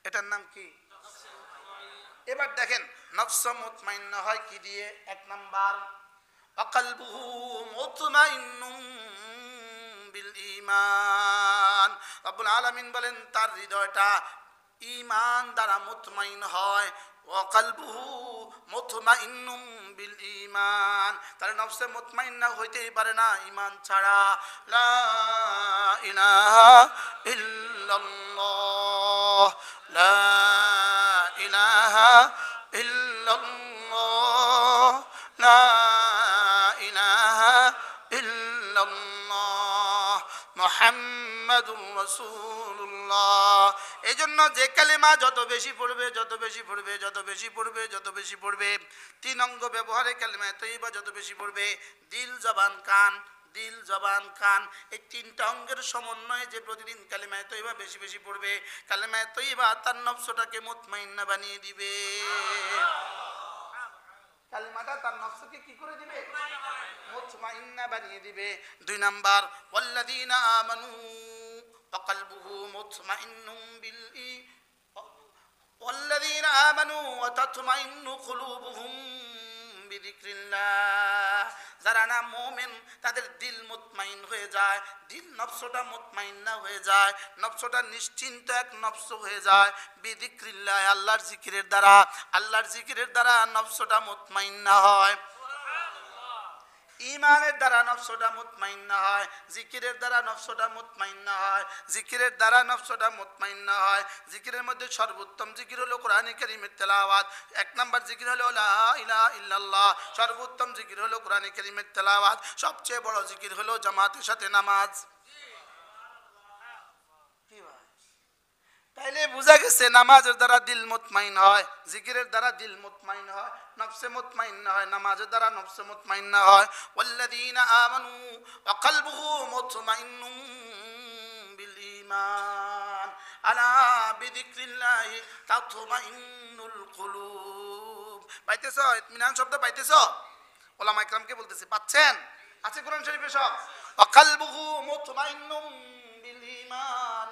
[SPEAKER 1] এটার নাম কি? এবার দেখেন নফস মুতমাইন্না হয় কি দিয়ে? 1 নাম্বার ওয়াকালবুহু মুতমাইন্নুম বিল ঈমান। রব্বুল আলামিন বলেন তার হৃদয়টা ঈমান দ্বারা মুতমাইন হয়। ওয়াকালবুহু মুতমাইন্নুম বিল ঈমান। তার নফসে মুতমাইন্না হইতেই পারে না ঈমান ছাড়া। লা ইলাহা ইল্লাল্লাহ ইল্লাল্লাহ লা ইলাহা ইল্লাল্লাহ লা ইলাহা ইল্লাল্লাহ মুহাম্মাদুর রাসূলুল্লাহ। এই জন্য যে কালেমা যত বেশি পড়বে যত বেশি পড়বে যত বেশি পড়বে যত বেশি পড়বে, তিন অঙ্গ ব্যবহারে কালেমা তৈয়বা যত বেশি পড়বে, দিল জবান কান, দিল জবান কান এই তিনটা অঙ্গের সমন্বয়ে যে প্রতিদিন কালেমায়ে তৈয়বা বেশি বেশি পড়বে, কালেমায়ে তৈয়বা তার নফসটাকে মুতমাইন্না বানিয়ে দিবে। কালেমাটা তার নফসকে কি করে দিবে? মুতমাইন্না বানিয়ে দিবে। দুই নাম্বার, ওয়াল্লাযীনা আমানু ওয়া কলবুহু মুতমাইন্নুম বিল ওয়াল্লাযীনা আমানু ওয়া তাতমাইন্নু কুলুবুহুম বিযিকরিল্লাহ। যারা না মুমিন তাদের দিল মুতমাইন হয়ে যায়, দিল নফসটা মুতমাইন্না হয়ে যায়, নফসটা নিশ্চিন্ত এক নফস হয়ে যায় বিযিকরিল্লাহ, আল্লাহর জিকিরের দ্বারা। আল্লাহর জিকিরের দ্বারা নফসটা মুতমাইন্না হয়, ঈমানের দ্বারা নফসটা মুতমাইন্না হয়, জিকিরের দ্বারা নফসটা মুতমাইন্না হয়, জিকিরের দ্বারা নফসটা মুতমাইন্না হয়। জিকিরের মধ্যে সর্বোত্তম জিকির হলো কোরআনে কারীমের তেলাওয়াত। এক নাম্বার জিকির হলো লা ইলাহা ইল্লাল্লাহ, সর্বোত্তম জিকির হলো কোরআনে কারীমের তেলাওয়াত, সবচেয়ে বড় জিকির হলো জামাতের সাথে নামাজ। কি ভাই, তাইলে বোঝা গেছে নামাজের দ্বারা দিল মুতমাইন হয়, জিকিরের দ্বারা দিল মুতমাইন হয়, নফসে মুতমাইন্না হয়, নামাজের দ্বারা নফসে মুতমাইন্না হয়। ওয়াল্লাযীনা আমানু ওয়া কলবুহু মুতমাইন্নুম বিল ঈমান আলা বিযিকরিল্লাহি তাতমাইন্নুল কুলুব। পাইতেছো? ইতমিনান শব্দ পাইতেছো? ওলামা ইকরামকে বলতেছি, পাচ্ছেন? আছে কোরআন শরীফে সব। ওয়া কলবুহু মুতমাইন্নুম বিল ঈমান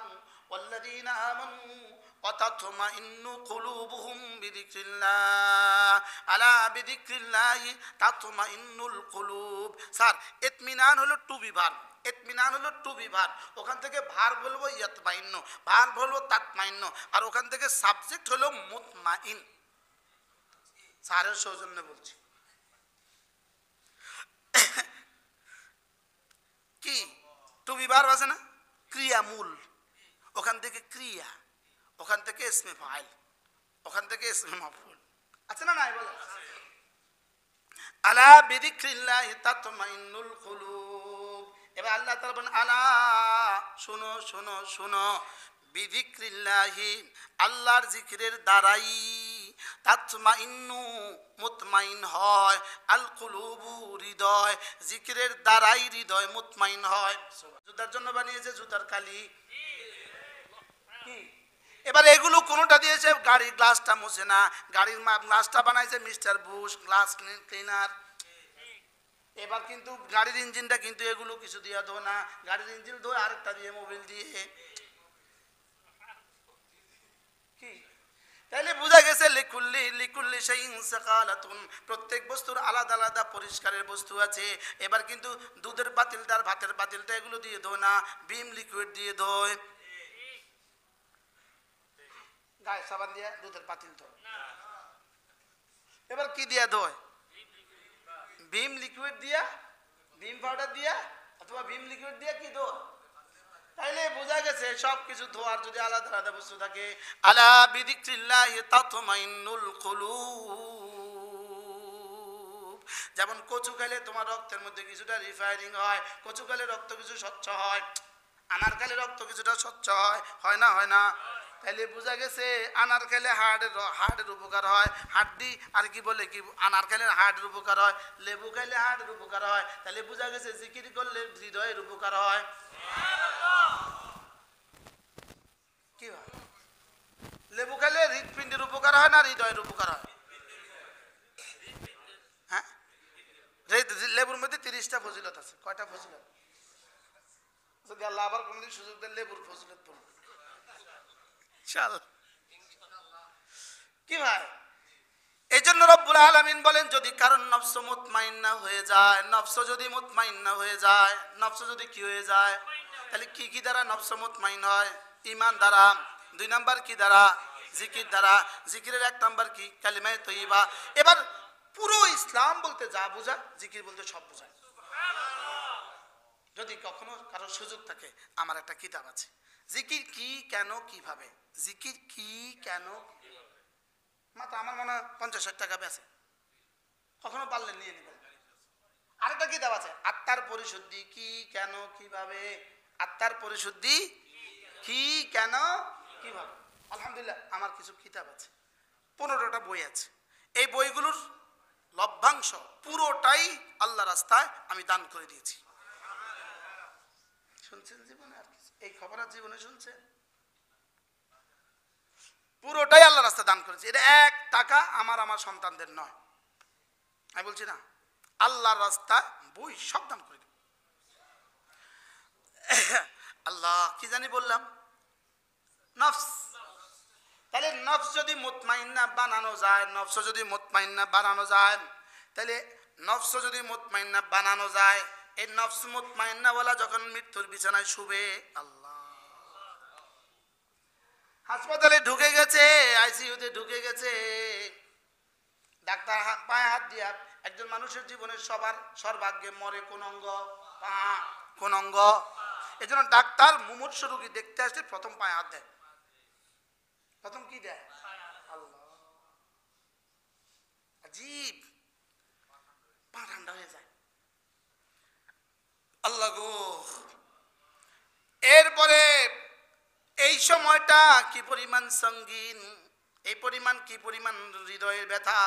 [SPEAKER 1] ওয়াল্লাযীনা আমানু ওয়া তাতমাইন্নু কুলুবুহুম বিযিকরিল্লাহ আলা বিযিকরিল্লাহি তাতমাইন্নুল কুলুব। স্যার, ইতমিনান হলো টু বি ভার্ব, ইতমিনান হলো টু বি ভার্ব, ওখান থেকে ভার্ব বলবো ইয়াতমাইন্ন, ভার্ব বলবো তাতমাইন্ন, আর ওখান থেকে সাবজেক্ট হলো মুতমাইন। স্যারের সৌজন্যে বলছি। কি টু বি ভার্ব আছে না, ক্রিয়া মূল, ওখান থেকে ক্রিয়া, ওখান থেকে ইসমে ফাইল, ওখান থেকে ইসমে মাফউল, আছে না নাই বলো? আলা বিযিকরিল্লাহি তাতমাইন্নুল কুলুব। এবার আল্লাহ তাআলা বলেন আলা, শুনো শুনো শুনো, বিযিকরিল্লাহি আল্লাহর জিকিরের দ্বারাই তাতমাইন্নু মুতমাইন হয়, আল কুলুবু হৃদয়, জিকিরের দ্বারাই হৃদয় মুতমাইন হয়। জুতার জন্য বানিয়েছে জুতার কালি। এবার এগুলো কোনোটা দিয়েছে গাড়ির গ্লাসটা মুছে না, গাড়ির গ্লাসটা বানাইছে মিস্টার বুশ গ্লাস ক্লিনার। এবার কিন্তু গাড়ির ইঞ্জিনটা কিন্তু এগুলো কিছু দিয়ে ধো না, গাড়ির ইঞ্জিন ধোয় আরেকটা দিয়ে, মোবিল দিয়ে। কি তাইলে বোঝা গেছে লিকুল্লি লিকুল্লি শাইইন সাকালাতুন, প্রত্যেক বস্তুর আলাদা আলাদা পরিষ্কারের বস্তু আছে। এবার কিন্তু দুধের পাতিলটার ভাতের পাতিলটা এগুলো দিয়ে ধো না, ভিম লিকুইড দিয়ে ধোয়, গায়ে সাবান দিয়ে দুধের পাতিল ধোয়। এবার কি দিয়া ধোয়? ভিম লিকুইড দিয়া, ভিম পাউডার দিয়া, অথবা ভিম লিকুইড দিয়া কি ধোয়। তাইলে বোঝা গেছে সব কিছু ধোয়ার যদি আলাদা আলাদা বস্তু থাকে। আলা বিযিকরিল্লাহি তাতমাইন্নুল কুলুব। যেমন কচু খেলে তোমার রক্তের মধ্যে কিছুটা রিফাইনিং হয়, কচু খেলে রক্ত কিছু স্বচ্ছ হয়, আনার খেলে রক্ত কিছুটা স্বচ্ছ হয়, হয় না? হয় না? তাইলে বোঝা গেছে আনার খেলে হার্টের উপকার হয়, হাড্ডি আর কি বলে কি, আনার খেলে হার্টের উপকার হয়, লেবু খাইলে হার্টের উপকার হয়। তাহলে বোঝা গেছে জিকির করলে হৃদয়ের উপকার হয়। কি হয়? লেবু খেলে হৃৎপিণ্ডের উপকার হয় না হৃদয়ের উপকার হয়? হ্যাঁ, লেবুর মধ্যে 30টা ফজিলত আছে। কয়টা ফজিলত? যদি আল্লাহ আবার কোনদিন সুযোগ দেন লেবুর ফজিলত বলবো ইনশাআল্লাহ। কি ভাই, এই জন্য রব্বুল আলামিন বলেন যদি কারণ নফস মুতমাইন্না হয়ে যায়, নফস যদি মুতমাইন্না হয়ে যায়, নফস যদি কি হয়ে যায়, তাহলে কি কি দ্বারা নফস মুতমাইন হয়? ঈমান দ্বারা। 2 নাম্বার কি দ্বারা? জিকির দ্বারা। জিকিরের 1 নাম্বার কি? কালিমায়ে তয়্যিবা। এবার পুরো ইসলাম বলতে যা বোঝায় জিকির বলতে সব বোঝায়। যদি কখনো কারো সুযোগ থাকে, আমার একটা কিতাব আছে জিকির কি, কেন, কিভাবে? জিকির কি, কেন, মাত্র আমার মনে হয় 50-60 টাকা বেছে, কখনো পারলেন নিয়ে নেবেন। আরেকটা কি দেওয়া আছে, আত্মার পরিশুদ্ধি কি, কেন, কিভাবে। আত্মার পরিশুদ্ধি কি, কেন, কিভাবে। আলহামদুলিল্লাহ আমার কিছু কিতাব আছে, 15টা বই আছে। এই বইগুলোর লভ্যাংশ পুরোটাই আল্লাহ রাস্তায় আমি দান করে দিয়েছি। শুনছেন জীবনে আর কিছু এই খবর আর জীবনে শুনছেন? পুরোটাই আল্লাহ রাস্তায় দান করেছি। এটা 1 টাকা আমার সন্তানদের নয়, আমি বলছি না, আল্লাহর রাস্তা বই সব দান করে দেব। আল্লাহ কি জানি বললাম, নফস। তাহলে নফস যদি মুতমাইন্না বানানো যায়, নফস যদি মুতমাইন্না বানানো যায়, তাহলে নফস যদি মুতমাইন্না বানানো যায়, এই নফস মুতমাইন্না ওয়ালা যখন মৃত্যুর বিছানায় শুবে, আল্লাহ হাসপাতালে ঢুকে গেছে, আইসিইউতে ঢুকে গেছে, ডাক্তার পায়ে হাত দিয়া, একজন মানুষের জীবনে সবার সর্বাগ্যে মরে কোন অঙ্গ? পা। কোন অঙ্গ? এজন্য ডাক্তার মুমূর্ষু রোগী দেখতে আসলে প্রথম পায়ে হাত দেয়। প্রথম কি দেয়? আল্লাহ, আজীব, পা ঠান্ডা হয়ে যায়। আল্লাহ গো, এরপরে এই সময়টা কি পরিমাণ সঙ্গীন, এই পরিমাণ কি পরিমাণ হৃদয়ের ব্যথা।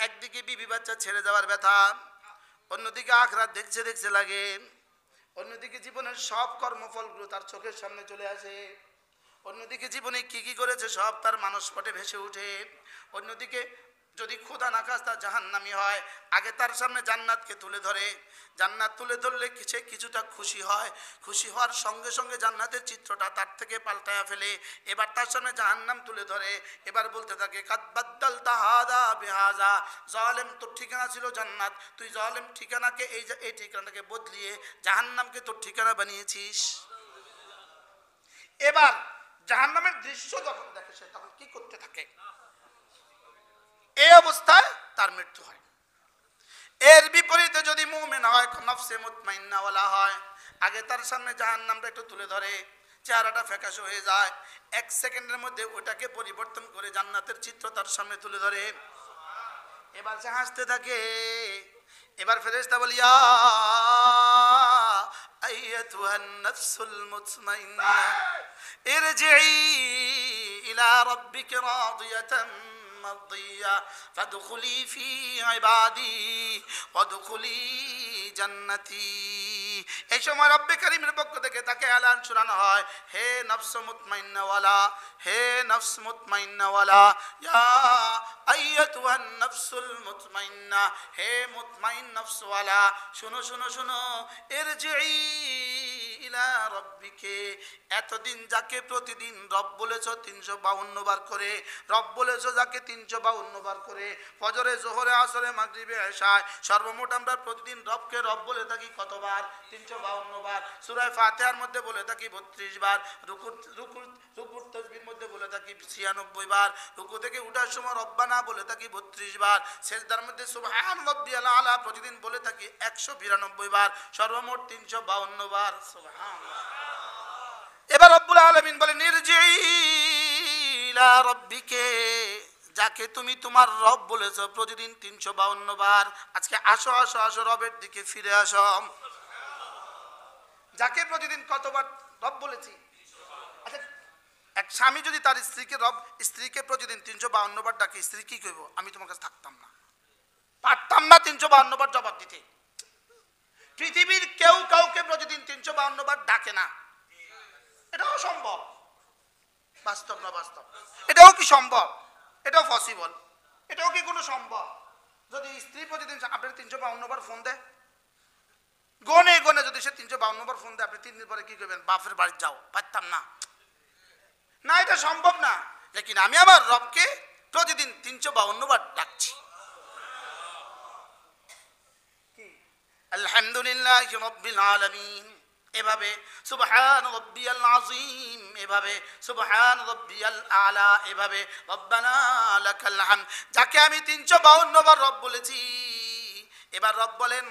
[SPEAKER 1] একদিকে বিবি বাচ্চা ছেড়ে যাওয়ার ব্যথা, অন্যদিকে আখরাত দেখছে দেখছে লাগে, অন্যদিকে জীবনের সব কর্মফলগুলো তার চোখের সামনে চলে আসে, অন্যদিকে জীবনে কি কি করেছে সব তার মানসপটে ভেসে ওঠে, অন্যদিকে যদি খোদা না খাস্তা জাহান্নামী হয়, আগে তার সামনে জান্নাতকে তুলে ধরে, জান্নাত তুলে ধরলে সে কিছুটা খুশি হয়, খুশি হওয়ার সঙ্গে সঙ্গে জান্নাতের চিত্রটা তার থেকে পাল্টায়া ফেলে, এবার তার সামনে জাহান্নাম তুলে ধরে, এবার বলতে থাকে কাদ বাদ্দালতা হাযা বিহাযা, জালেম তোর ঠিকানা ছিল জান্নাত, তুই জালেম ঠিকানাকে এই ঠিকানাটাকে বদলিয়ে জাহান্নামকে তোর ঠিকানা বানিয়েছিস। এবার জাহান্নামের দৃশ্য যখন দেখে সে তখন কি করতে থাকে, এই অবস্থায় তার মৃত্যু হয়। এর বিপরীতে যদি মুমিন হয়, নফসে মুতমাইন্না ওয়ালা হয়, আগে তার সামনে জাহান্নামটা একটু তুলে ধরে, চেহারাটা ফ্যাকাশে হয়ে যায়, 1 সেকেন্ডের মধ্যে ওটাকে পরিবর্তন করে জান্নাতের চিত্র তার সামনে তুলে ধরে, এবার সে হাসতে থাকে। এবার ফেরেশতা বলে ইয়া আইয়াতুহান নাফসুল মুতমাইন্না ইরজিই ইলা রাব্বিকা রাদিয়াতান মারদিয়া ফাদখুলি ফি ইবাদি ওয়াদখুলি জান্নাতি। এই সময় রব্বে কারীমের পক্ষ থেকে তাকে এলান শোনানো হয়, হে নফস মুতমাইন্না ওয়ালা, হে নফস মুতমাইন্না ওয়ালা, ইয়া আইয়াতুহান নাফসুল মুতমাইন্না, হে মুতমাইন নফস ওয়ালা, শুনো শুনো শুনো, ইরজিই ইলা রাব্বিকে, এতদিন যাকে প্রতিদিন রব বলেছো 352 বার করে, রব বলেছো যাকে 352 বার করে, ফজরে, জোহরে, আসরে, মাগরিবে, এশায়, সর্বমোট আমরা প্রতিদিন রবকে রব বলে থাকি কতবার? 352 বার। সূরা ফাতিহার মধ্যে বলে থাকি 32 বার, রুকুর তাসবিহর মধ্যে বলে থাকি 96 বার, রুকু থেকে উঠার সময় রব্বানা বলে থাকি 32 বার, সিজদার মধ্যে সুবহান রাব্বিয়াল আলা প্রতিদিন বলে থাকি 192 বার, সর্বমোট 352 বার। সুবহানাল্লাহ। এবার রব্বুল আলামিন বলেন ইরজিই ইলা রাব্বিকে, যাকে তুমি তোমার রব বলেছো প্রতিদিন 352 বার, আজকে আসো আসো আসো রবের দিকে ফিরে আসো। যাকে প্রতিদিন কতবার রব বলেছি? আচ্ছা, এক স্বামী যদি তার স্ত্রীকে প্রতিদিন 352 বার ডাকে, স্ত্রী কি কইব? আমি তোমার কাছে থাকতাম না, পারতাম না 352 বার জবাব দিতে। পৃথিবীর কেউ কাউকে প্রতিদিন 352 বার ডাকে না, এটাও সম্ভব, বাস্তব না বাস্তব? এটাও কি সম্ভব? এটাও পসিবল? এটাও কি কোনো সম্ভব? যদি স্ত্রী প্রতিদিন আপনার 352 বার ফোন দেয়, গনে গনে যদি সে 352 বার ফোন দেয়, আপনি 3 দিন পরে কি করবেন? বাপের বাড়ি যাও, পারতাম না, না এটা সম্ভব না। লেকিন আমি আমার রবকে প্রতিদিন 352 বার ডাকছি। কি আলহামদুলিল্লাহি রাব্বিল আলামিন, এভাবে সুবহান রাব্বিয়াল আযীম, এভাবে সুবহান রাব্বিয়াল আলা, এভাবে রব্বানা লাকাল হামদ। যাকে আমি 352 বার রব বলেছি, এবার রব বলেন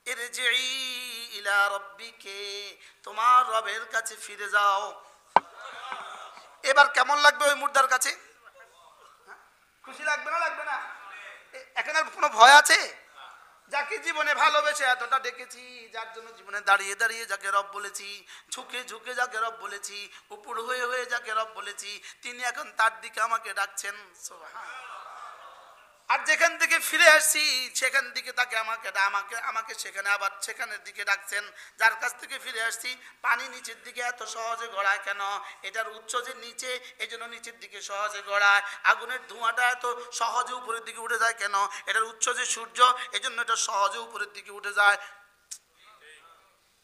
[SPEAKER 1] ইরজিই ইলা রাব্বিকে, তোমার রবের কাছে ফিরে যাও। এবার কেমন লাগবে ওই মুর্দার কাছে? খুশি লাগবে না লাগবে না? এখন আর কোনো ভয় আছে? যাকে জীবনে ভালোবেসে এতটা ডেকেছি, যার জন্য জীবনে দাঁড়িয়ে দাঁড়িয়ে যাকে রব বলেছি, ঝুঁকে ঝুঁকে যাকে রব বলেছি, উপর হয়ে হয়ে যাকে রব বলেছি, তিনি এখন তার দিকে আমাকে ডাকছেন। সুবহানাল্লাহ। আর যেখান থেকে ফিরে আসছি সেখান দিকে তাকে আমাকে আমাকে সেখানে আবার সেখানের দিকে ডাকছেন। যার কাছ থেকে ফিরে আসছি পানি নিচের দিকে এত সহজে গড়ায় কেন? এটার উচ্চ যে নিচে, এই জন্য নিচের দিকে সহজে গড়ায়। আগুনের ধোঁয়াটা এত সহজে উপরের দিকে উঠে যায় কেন? এটার উচ্চ যে সূর্য, এই জন্য এটা সহজে উপরের দিকে উঠে যায়।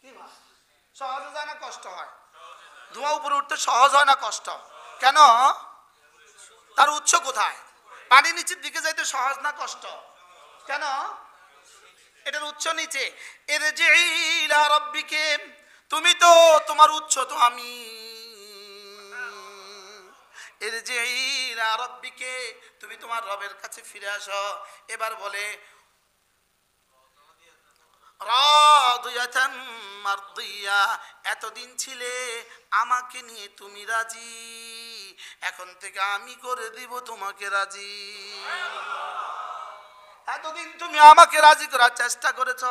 [SPEAKER 1] কি ভাই, সহজে যায় না কষ্ট হয়? ধোঁয়া উপরে উঠতে সহজ হয় না কষ্ট? কেন? তার উৎস কোথায়? পানি নিচের দিকে যাইতে সহজ না কষ্ট? কেন? এটার উৎস নিচে। ইরজিই ইলা রাব্বিকে, তুমি তো, তোমার উৎস তো আমি। ইরজিই ইলা রাব্বিকে, তুমি তোমার রবের কাছে ফিরে আসো। এবার বলে রাদিয়াতান মারদিয়া, এতদিন ছিলে আমাকে নিয়ে তুমি রাজি, এখন থেকে আমি করে দিব তোমাকে রাজি। এতদিন তুমি আমাকে রাজি করার চেষ্টা করেছ।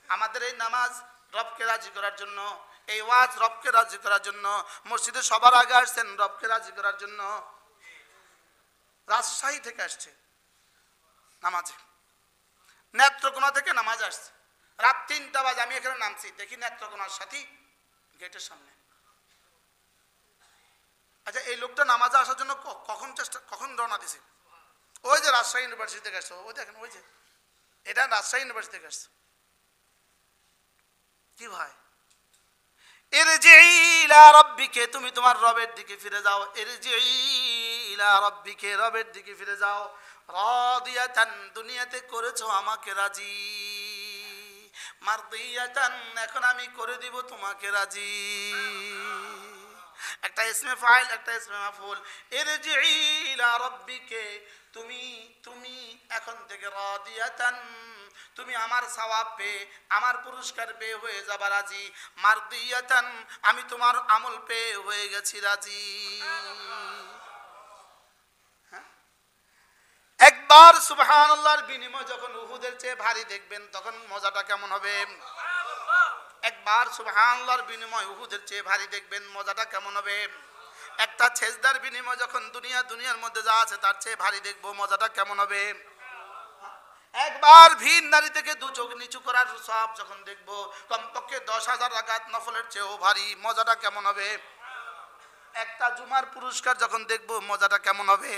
[SPEAKER 1] আমাদের এই নামাজ রবকে রাজি করার জন্য, এই ওয়াজ রবকে রাজি করার জন্য, মসজিদে সবার আগে আসছেন রবকে রাজি করার জন্য। রাজশাহী থেকে আসছে নামাজে, নেত্রকোনা থেকে নামাজ আসছে, রাত 3টা বাজে আমি এখানে নামছি, দেখি নেত্রকোনার সাথী গেটের সামনে। আচ্ছা, এই লোকটা নামাজে আসার জন্য কখন রওনা দিছে? ওই যে রাজশাহী ইউনিভার্সিটি থেকে আসছে, ওই দেখেন, ওই যে এটা রাজশাহী ইউনিভার্সিটি থেকে আসছে। কি ভাই, ইরজিই ইলা রাব্বিকে, তুমি তোমার রবের দিকে ফিরে যাও। ইরজিই ইলা রাব্বিকে, রবের দিকে ফিরে যাও। রাদিয়াতান, দুনিয়াতে করেছো আমাকে রাজি, মারদিয়াতান, এখন আমি করে দিব তোমাকে রাজি। একটা ইসমে ফাইল, একটা ইসমে মাফউল। ইরজিই ইলা রাব্বিকে, তুমি এখন থেকে রাদিয়াতান, তুমি আমার সওয়াব পেয়ে, আমার পুরস্কার পেয়ে হয়ে যাবা রাজি। মারদিয়াতান, আমি তোমার আমল পেয়ে হয়ে গেছি রাজি। একবার সুবহানাল্লাহর বিনিময় যখন উহুদের চেয়ে ভারী দেখবেন তখন মজাটা কেমন হবে? একবার সুবহানাল্লাহর বিনিময় উহুদের চেয়ে ভারী দেখবেন মজাটা কেমন হবে? একটা সেজদার বিনিময় যখন দুনিয়ার মধ্যে যা আছে তার চেয়ে ভারী দেখবো, মজাটা কেমন হবে? একবার ভিন নারী থেকে 2 চোখ নিচু করার সব যখন দেখবো, কমপক্ষে 10,000 রাকাত নফলের চেয়েও ভারী, মজাটা কেমন হবে? একটা জুমার পুরস্কার যখন দেখবো মজাটা কেমন হবে?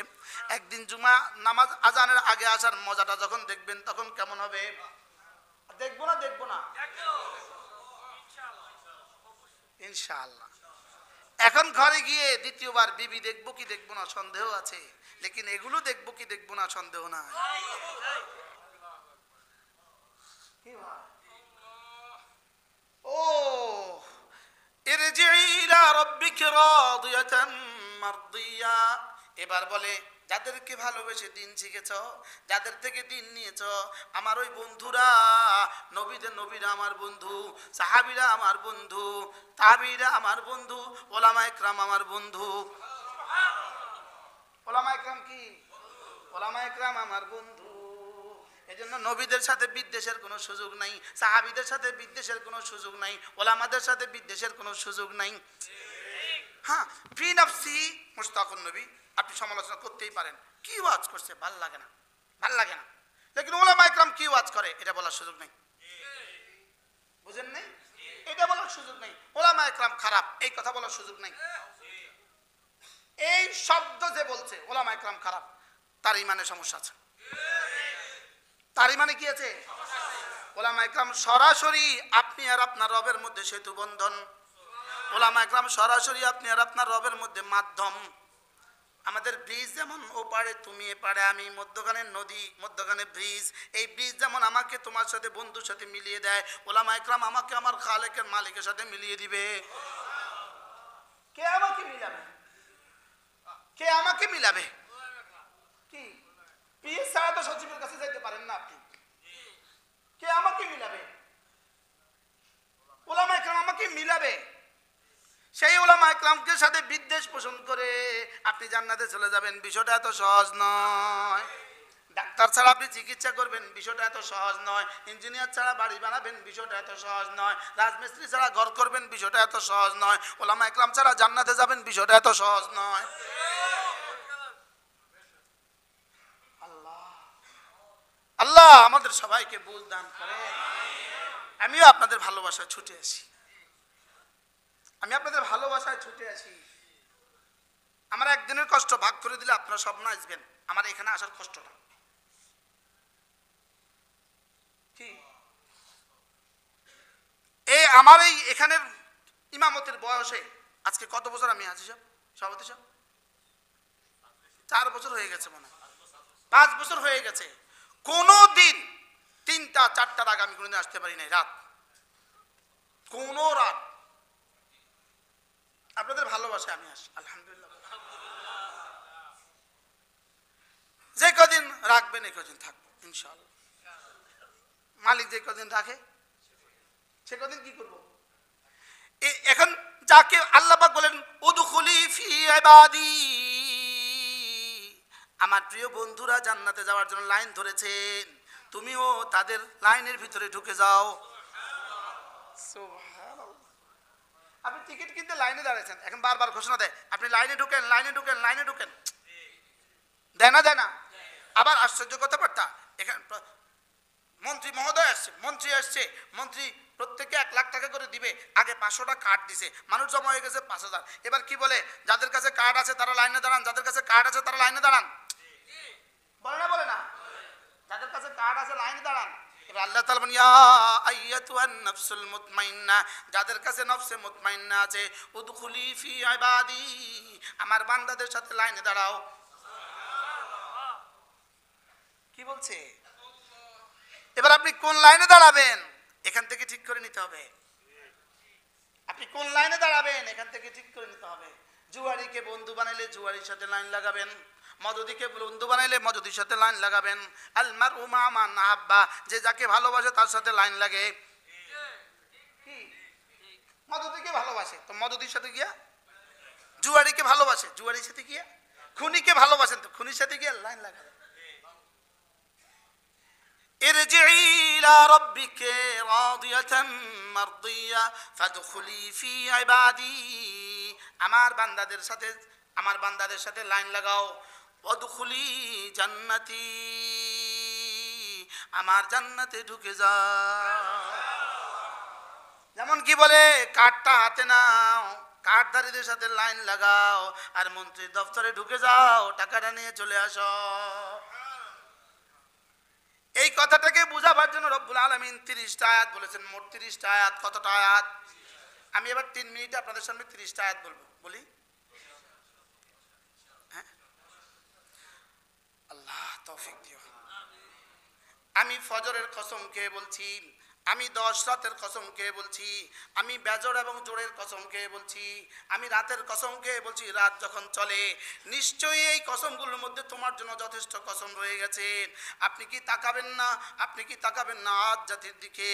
[SPEAKER 1] একদিন জুমা নামাজ আজানের আগে আসার মজাটা যখন দেখবেন তখন কেমন হবে? দেখবো না দেখবো না? ইনশাআল্লাহ। এখন ঘরে গিয়ে দ্বিতীয়বার বিবি দেখবো কি দেখবো না সন্দেহ আছে, লেকিন এগুলো দেখবো কি দেখবো না সন্দেহ না। ও ইরজিই ইলা রাব্বিকা রাদিয়াতান মারদিয়া, এবার বলে যাদেরকে ভালোবেসে দিন শিখেছ, যাদের থেকে দিন নিয়েছ, আমার ওই বন্ধুরা, নবীরা আমার বন্ধু, সাহাবীরা আমার বন্ধু, তাবিঈরা আমার বন্ধু, ওলামা ইকরাম আমার বন্ধু। ওলামা ইকরাম কি? ওলামা ইকরাম আমার বন্ধু। এজন্য নবীদের সাথে বিদ্বেষের কোনো সুযোগ নাই, সাহাবীদের সাথে বিদ্বেষের কোনো সুযোগ নাই, ওলামাদের সাথে বিদ্বেষের কোনো সুযোগ নাই। হ্যাঁ, ফি নাফসি মুশতাকুন নবী, আপনি সমালোচনা করতেই পারেন, কি ওয়াজ করছে ভাল লাগে না, ভাল লাগে না, লেকিন ওলামা ইকরাম কি ওয়াজ করে এটা বলার সুযোগ নেই। বুঝেন নাই? এটা বলার সুযোগ নেই। ওলামা ইকরাম খারাপ এই কথা বলার সুযোগ নেই। এই শব্দ যে বলছে ওলামা ইকরাম খারাপ, তার ইমানে সমস্যা আছে। তার ইমানে কি আছে? ওলামা ইকরাম সরাসরি আপনি আর আপনার রবের মধ্যে সেতু বন্ধন। ওলামা ইকরাম সরাসরি আপনি আর আপনার রবের মধ্যে মাধ্যম। আমাদের ব্রিজ যেমন ওপারে তুমি এপারে আমি, মধ্যখানে নদী, মধ্যখানে ব্রিজ, এই ব্রিজ যেমন আমাকে তোমার সাথে বন্ধুর সাথে মিলিয়ে দেয়, ওলামা ইকরাম আমাকে আমার খালেকের মালিকের সাথে মিলিয়ে দিবে। কে আমাকে মিলাবে? কে আমাকে মিলাবে? কি পীর ছাড়া তো সচিবের কাছে যাইতে পারেন না আপনি। কে আমাকে মিলাবে? ওলামা ইকরাম আমাকে মিলাবে, সেই ওলামা ইকরামকে সাথে বিদ্বেষ পোষণ করে আপনি জান্নাতে চলে যাবেন, বিষয়টা এত সহজ নয়। ডাক্তার ছাড়া আপনি চিকিৎসা করবেন, বিষয়টা এত সহজ নয়। ইঞ্জিনিয়ার ছাড়া বাড়ি বানাবেন, বিষয়টা এত সহজ নয়। রাজমিস্ত্রি ছাড়া ঘর করবেন, বিষয়টা এত সহজ নয়। ওলামা ইকরাম ছাড়া জান্নাতে যাবেন, বিষয়টা এত সহজ নয়। আল্লাহ আমাদের সবাইকে বুঝ দান করে। আমিও আপনাদের ভালোবাসায় ছুটে আসি, আমি আপনাদের ভালোবাসায় ছুটে আসি। আমার একদিনের কষ্ট ভাগ করে দিলে আপনারা সব না আসবেন আমার এখানে আসার কষ্টটা কি। এই আমার এই এখানের ইমামতের বয়সে আজকে কত বছর আমি আছি সব সভাপতি সব 4 বছর হয়ে গেছে, মনে হয় 5 বছর হয়ে গেছে। কোনো দিন 3টা 4টার আগে আমি কোনোদিন আসতে পারি নাই, রাত কোনো রাত। আপনাদের ভালোবাসায় আমি আসি আলহামদুলিল্লাহ। যে কদিন রাখবেন এই কদিন থাকবো ইনশাআল্লাহ। মালিক যে কদিন রাখে সে কদিন কি করবো। এখন যাকে আল্লাহ পাক বলেন উদখুলি ফি ইবাদি, আমার প্রিয় বন্ধুরা জান্নাতে যাওয়ার জন্য লাইন ধরেছেন, তুমিও তাদের লাইনের ভিতরে ঢুকে যাও। সুবহানাল্লাহ। আপনি টিকিট কিনতে লাইনে দাঁড়িয়েছেন, এখন বারবার ঘোষণা দেয় আপনি লাইনে ঢুকেন, লাইনে ঢুকেন, লাইনে ঢুকেন, দেয় না দেয় না। আবার আশ্চর্য কথা বার্তা, এখানে মন্ত্রী মহোদয় আসছে, মন্ত্রী আসছে, মন্ত্রী প্রত্যেকে 1 লাখ টাকা করে দিবে। আগে 500টা কার্ড দিছে, মানুষ জমা হয়ে গেছে 5000। এবার কি বলে, যাদের কাছে কার্ড আছে তারা লাইনে দাঁড়ান, যাদের কাছে কার্ড আছে তারা লাইনে দাঁড়ান, বলে না বলে না, যাদের কাছে কার্ড আছে লাইনে দাঁড়ান। এবার আল্লাহ তাআলা বলেন ইয়া আইয়াতুহান নাফসুল মুতমাইন্না, যাদের কাছে নফসে মুতমাইন্না আছে, উদখুলি ফি ইবাদি, আমার বান্দাদের সাথে লাইনে দাঁড়াও। কি বলছে? এবার আপনি কোন লাইনে দাঁড়াবেন এখান থেকে ঠিক করে নিতে হবে। আপনি কোন লাইনে দাঁড়াবেন এখান থেকে ঠিক করে নিতে হবে। জুয়ারিকে বন্ধু বানাইলে জুয়ারির সাথে লাইন লাগাবেন, মদদিকে বন্ধু বানাইলে মদদির সাথে লাইন লাগাবেন। আল মারউ মা মান আহাব্বা, যে যাকে ভালোবাসে তার সাথে লাইন লাগে। কি মদদিকে ভালোবাসে তো মদদির সাথে গিয়া, জুয়ারিকে ভালোবাসে জুয়ারির সাথে গিয়া, খুনিকে ভালোবাসেন তো খুনির সাথে গিয়া লাইন লাগাবেন। ارجعي إلى ربك راضية مرضية فادخلي في عبادي, আমার বান্দাদের সাথে লাইন লাগাও। ওয়াদখুলি জান্নাতি, আমার জান্নাতে ঢুকে যাও। যেমন কি বলে, কার্ডটা হাতে নাও, কার্ডধারীদের সাথে লাইন লাগাও, আর মন্ত্রীর দপ্তরে ঢুকে যাও, টাকাটা নিয়ে চলে আসো। এই কথাটাকে বুঝাবার জন্য রব্বুল আলামিন 30টা আয়াত বলেছেন, মোট 30টা আয়াত। কতটা আয়াত? আমি এবার 3 মিনিটে আপনাদের সামনে 30টা আয়াত বলবো, বলি। হ্যাঁ, আল্লাহ তৌফিক দিও। আমি ফজরের কসম খেয়ে বলছি, আমি 10 রাতের কসম খেয়ে বলছি, আমি বেজর এবং জোরের কসম খেয়ে বলছি, আমি রাতের কসম খেয়ে বলছি, রাত যখন চলে নিশ্চয়ই এই কসমগুলোর মধ্যে তোমার জন্য যথেষ্ট কসম রয়ে গেছে। আপনি কি তাকাবেন না, আপনি কি তাকাবেন না আদ জাতির দিকে,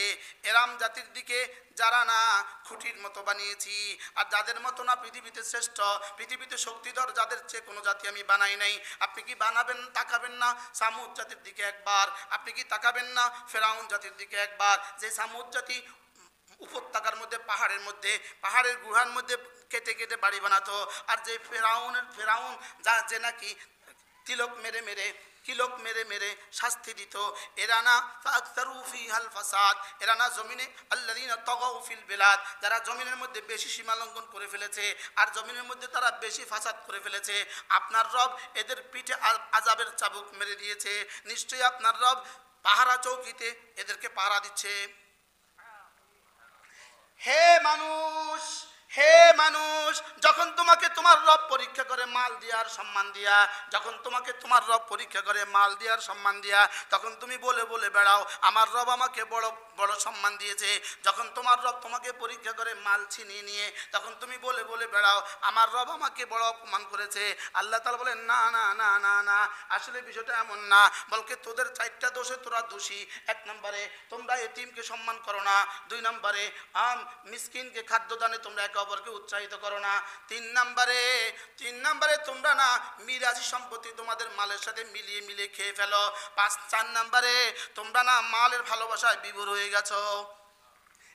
[SPEAKER 1] এরাম জাতির দিকে, যারা না খুঁটির মতো বানিয়েছি, আর যাদের মতো না পৃথিবীতে শ্রেষ্ঠ, পৃথিবীতে শক্তিধর যাদের চেয়ে কোনো জাতি আমি বানাই নাই। আপনি কি বানাবেন, তাকাবেন না সামুদ জাতির দিকে একবার? আপনি কি তাকাবেন না ফেরাউন জাতির দিকে একবার? যে সামুদ জাতি উপত্যকার মধ্যে, পাহাড়ের গুহার মধ্যে কেটে কেটে বাড়ি বানাতো, আর যে ফেরাউন যে নাকি কিলক মেরে মেরে শাস্তি দিত, এরা না ফাকতারু ফিহাল ফাসাদ, এরা না জমিনে আল্লাযীনা তাগাউ ফিল বিলাদ, যারা জমিনের মধ্যে বেশি সীমা লঙ্ঘন করে ফেলেছে, আর জমিনের মধ্যে তারা বেশি ফাসাদ করে ফেলেছে। আপনার রব এদের পিঠে আযাবের চাবুক মেরে দিয়েছে। নিশ্চয়ই আপনার রব পাহারা চৌকিতে এদেরকে পাহারা দিচ্ছে। হে মানুষ, হে মানুষ, যখন তোমাকে তোমার রব পরীক্ষা করে মাল দিয়ার সম্মান দিয়া, যখন তোমাকে তোমার রব পরীক্ষা করে মাল দিয়ার সম্মান দিয়া, তখন তুমি বলে বলে বেড়াও আমার রব আমাকে বড় বড় সম্মান দিয়েছে। যখন তোমার রব তোমাকে পরীক্ষা করে মাল ছিনিয়ে নিয়ে, তখন তুমি বলে বলে বেড়াও আমার রব আমাকে বড় অপমান করেছে। আল্লাহ তাআলা বলেন না না না না না, আসলে বিষয়টা এমন না, বলকে তোদের 4টা দোষে তোরা দোষী। 1 নম্বরে তোমরা এতিমকে সম্মান করো না, 2 নম্বরে মিসকিনকে খাদ্যদানে তোমরা একে অপরকে উৎসাহিত করো না, 3 নম্বরে তোমরা না মিরাজি সম্পত্তি তোমাদের মালের সাথে মিলিয়ে মিলিয়ে খেয়ে ফেলো, 4 নম্বরে তোমরা না মালের ভালোবাসায় বিভোর হয়ে গেছো।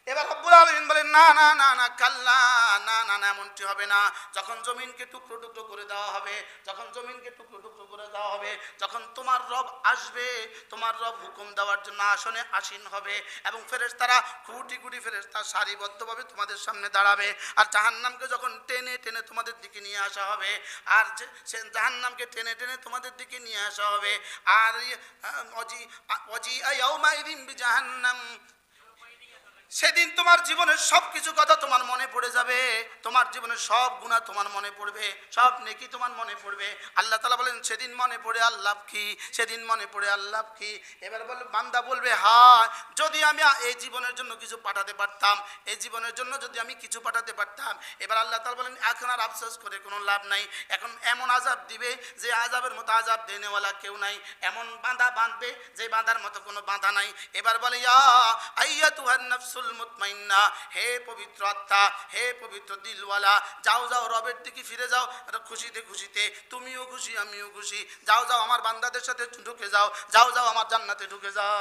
[SPEAKER 1] এবার রব্বুল আলামিন বলেন না না না না কাল্লা, না না না এমনটি হবে না। যখন জমিনকে টুকরো টুকরো করে দেওয়া হবে, যখন জমিনকে টুকরো টুকরো করে দেওয়া হবে, যখন তোমার রব আসবে, তোমার রব হুকুম দেওয়ার জন্য আসনে আসীন হবে এবং ফেরেশতারা কোটি কোটি ফেরেশতা সারিবদ্ধভাবে তোমাদের সামনে দাঁড়াবে। আর জাহান্নামকে যখন টেনে টেনে তোমাদের দিকে নিয়ে আসা হবে, আর সে জাহান্নামকে টেনে টেনে তোমাদের দিকে নিয়ে আসা হবে, আর অজি ইয়াউমাইযিন বিজাহান্নাম, সেদিন তোমার জীবনের সব কিছু কথা তোমার মনে পড়ে যাবে, তোমার জীবনের সব গুনাহ তোমার মনে পড়বে, সব নেকি তোমার মনে পড়বে। আল্লাহ তাআলা বলেন সেদিন মনে পড়ে আল্লাহ কি, সেদিন মনে পড়ে আল্লাহ কি। এবার বলে বান্দা বলবে হ্যাঁ, যদি আমি এই জীবনের জন্য কিছু পাঠাতে পারতাম, এই জীবনের জন্য যদি আমি কিছু পাঠাতে পারতাম। এবার আল্লাহ তাআলা বলেন এখন আর আফসোস করে কোনো লাভ নাই, এখন এমন আযাব দিবে যে আযাবের মতো আযাব দেনেওয়ালা কেউ নাই, এমন বাঁধা বাঁধবে যে বাঁধার মতো কোনো বাঁধা নাই। এবার বলে ইয়া আইয়াতুহান নাফসুল মুতমাইন্না, হে পবিত্র আত্মা, হে পবিত্র দিলওয়ালা, যাও যাও রবের দিকে ফিরে যাও, খুশিতে খুশিতে, তুমিও খুশি আমিও খুশি, যাও যাও আমার বান্দাদের সাথে ঢুকে যাও, যাও যাও আমার জান্নাতে ঢুকে যাও।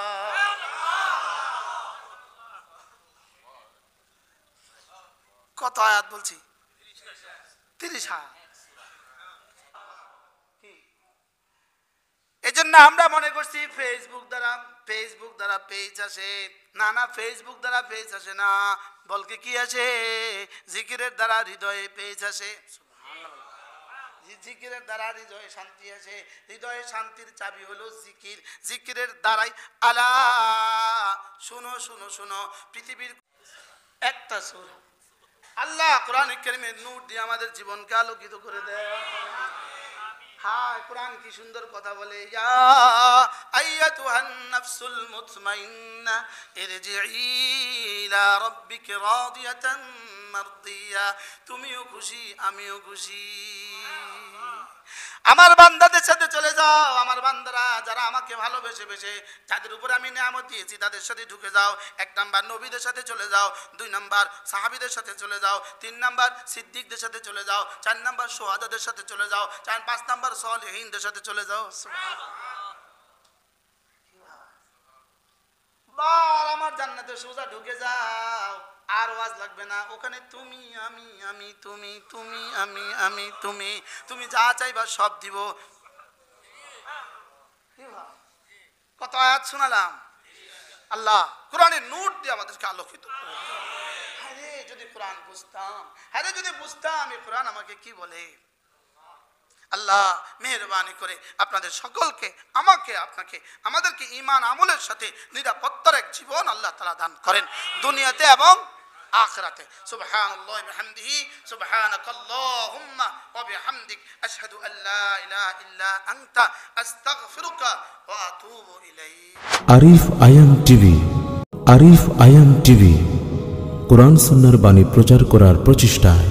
[SPEAKER 1] কত আয়াত বলছি? 30 আয়াত। এই জন্য আমরা মনে করছি ফেসবুক দ্বারা পেজ আসে, না না ফেসবুক দ্বারা পেজ আসে না, বলকে কি আসে? জিকিরের দ্বারা হৃদয়ে পেজ আসে। জিকিরের দ্বারা হৃদয়ে শান্তি আসে, হৃদয়ে শান্তির চাবি হলো জিকির, জিকিরের দ্বারাই আলা শুনো শুনো শুনো পৃথিবীর একটা সূরা আল্লাহ কোরআনে কারীমের নূর দিয়ে আমাদের জীবনকে আলোকিত করে দেয়। হ্যাঁ, কোরআন কি সুন্দর কথা বলে, ইয়া আইয়াতুহান নাফসুল মুতমাইন্না ইরজিই ইলা রাব্বিকি রাদিয়াতান মারদিয়া, তুমিও খুশি আমিও খুশি, আমার বান্দাদের সাথে চলে যাও, আমার বান্দারা যারা আমাকে ভালোবেসে বেসে যাদের উপরে আমি নিয়ামত দিয়েছি তাদের সাথে ঢুকে যাও। 1 নাম্বার নবীদের সাথে চলে যাও, 2 নাম্বার সাহাবীদের সাথে চলে যাও, 3 নাম্বার সিদ্দিকদের সাথে চলে যাও, 4 নাম্বার শুহাদাদের সাথে চলে যাও, 5 নাম্বার সালেহিনদের সাথে চলে যাও। বার আমার জান্নাতে সোজা ঢুকে যাও, আর ওয়াজ লাগবে না, ওখানে তুমি আমি আমি তুমি, তুমি আমি আমি তুমি, তুমি যা চাইবা সব দিব। কত আয়াত শোনালাম, আল্লাহ কোরআনের নূর দিয়ে আমাদেরকে আলোকিত করে। আরে যদি কোরআন বুঝতাম, আরে যদি বুঝতাম এই কোরআন আমাকে কি বলে। আল্লাহ মেহেরবানি করে আপনাদের সকলকে, আমাকে আপনাকে, আমাদেরকে ঈমান আমলের সাথে নিরাপত্তার এক জীবন আল্লাহ তাআলা দান করেন দুনিয়াতে এবং আখিরাতে। সুবহানাল্লাহি বিহামদিহি, সুবহানাকাল্লাহুম্মা ওয়া বিহামদিক, আশহাদু আল্লা ইলাহা ইল্লা আনতা, আস্তাগফিরুকা ওয়া আতুবু ইলাইক।
[SPEAKER 2] আরিফ আয়াম টিভি, আরিফ আয়াম টিভি কোরআন সুন্নাহর বাণী প্রচার করার প্রচেষ্টায়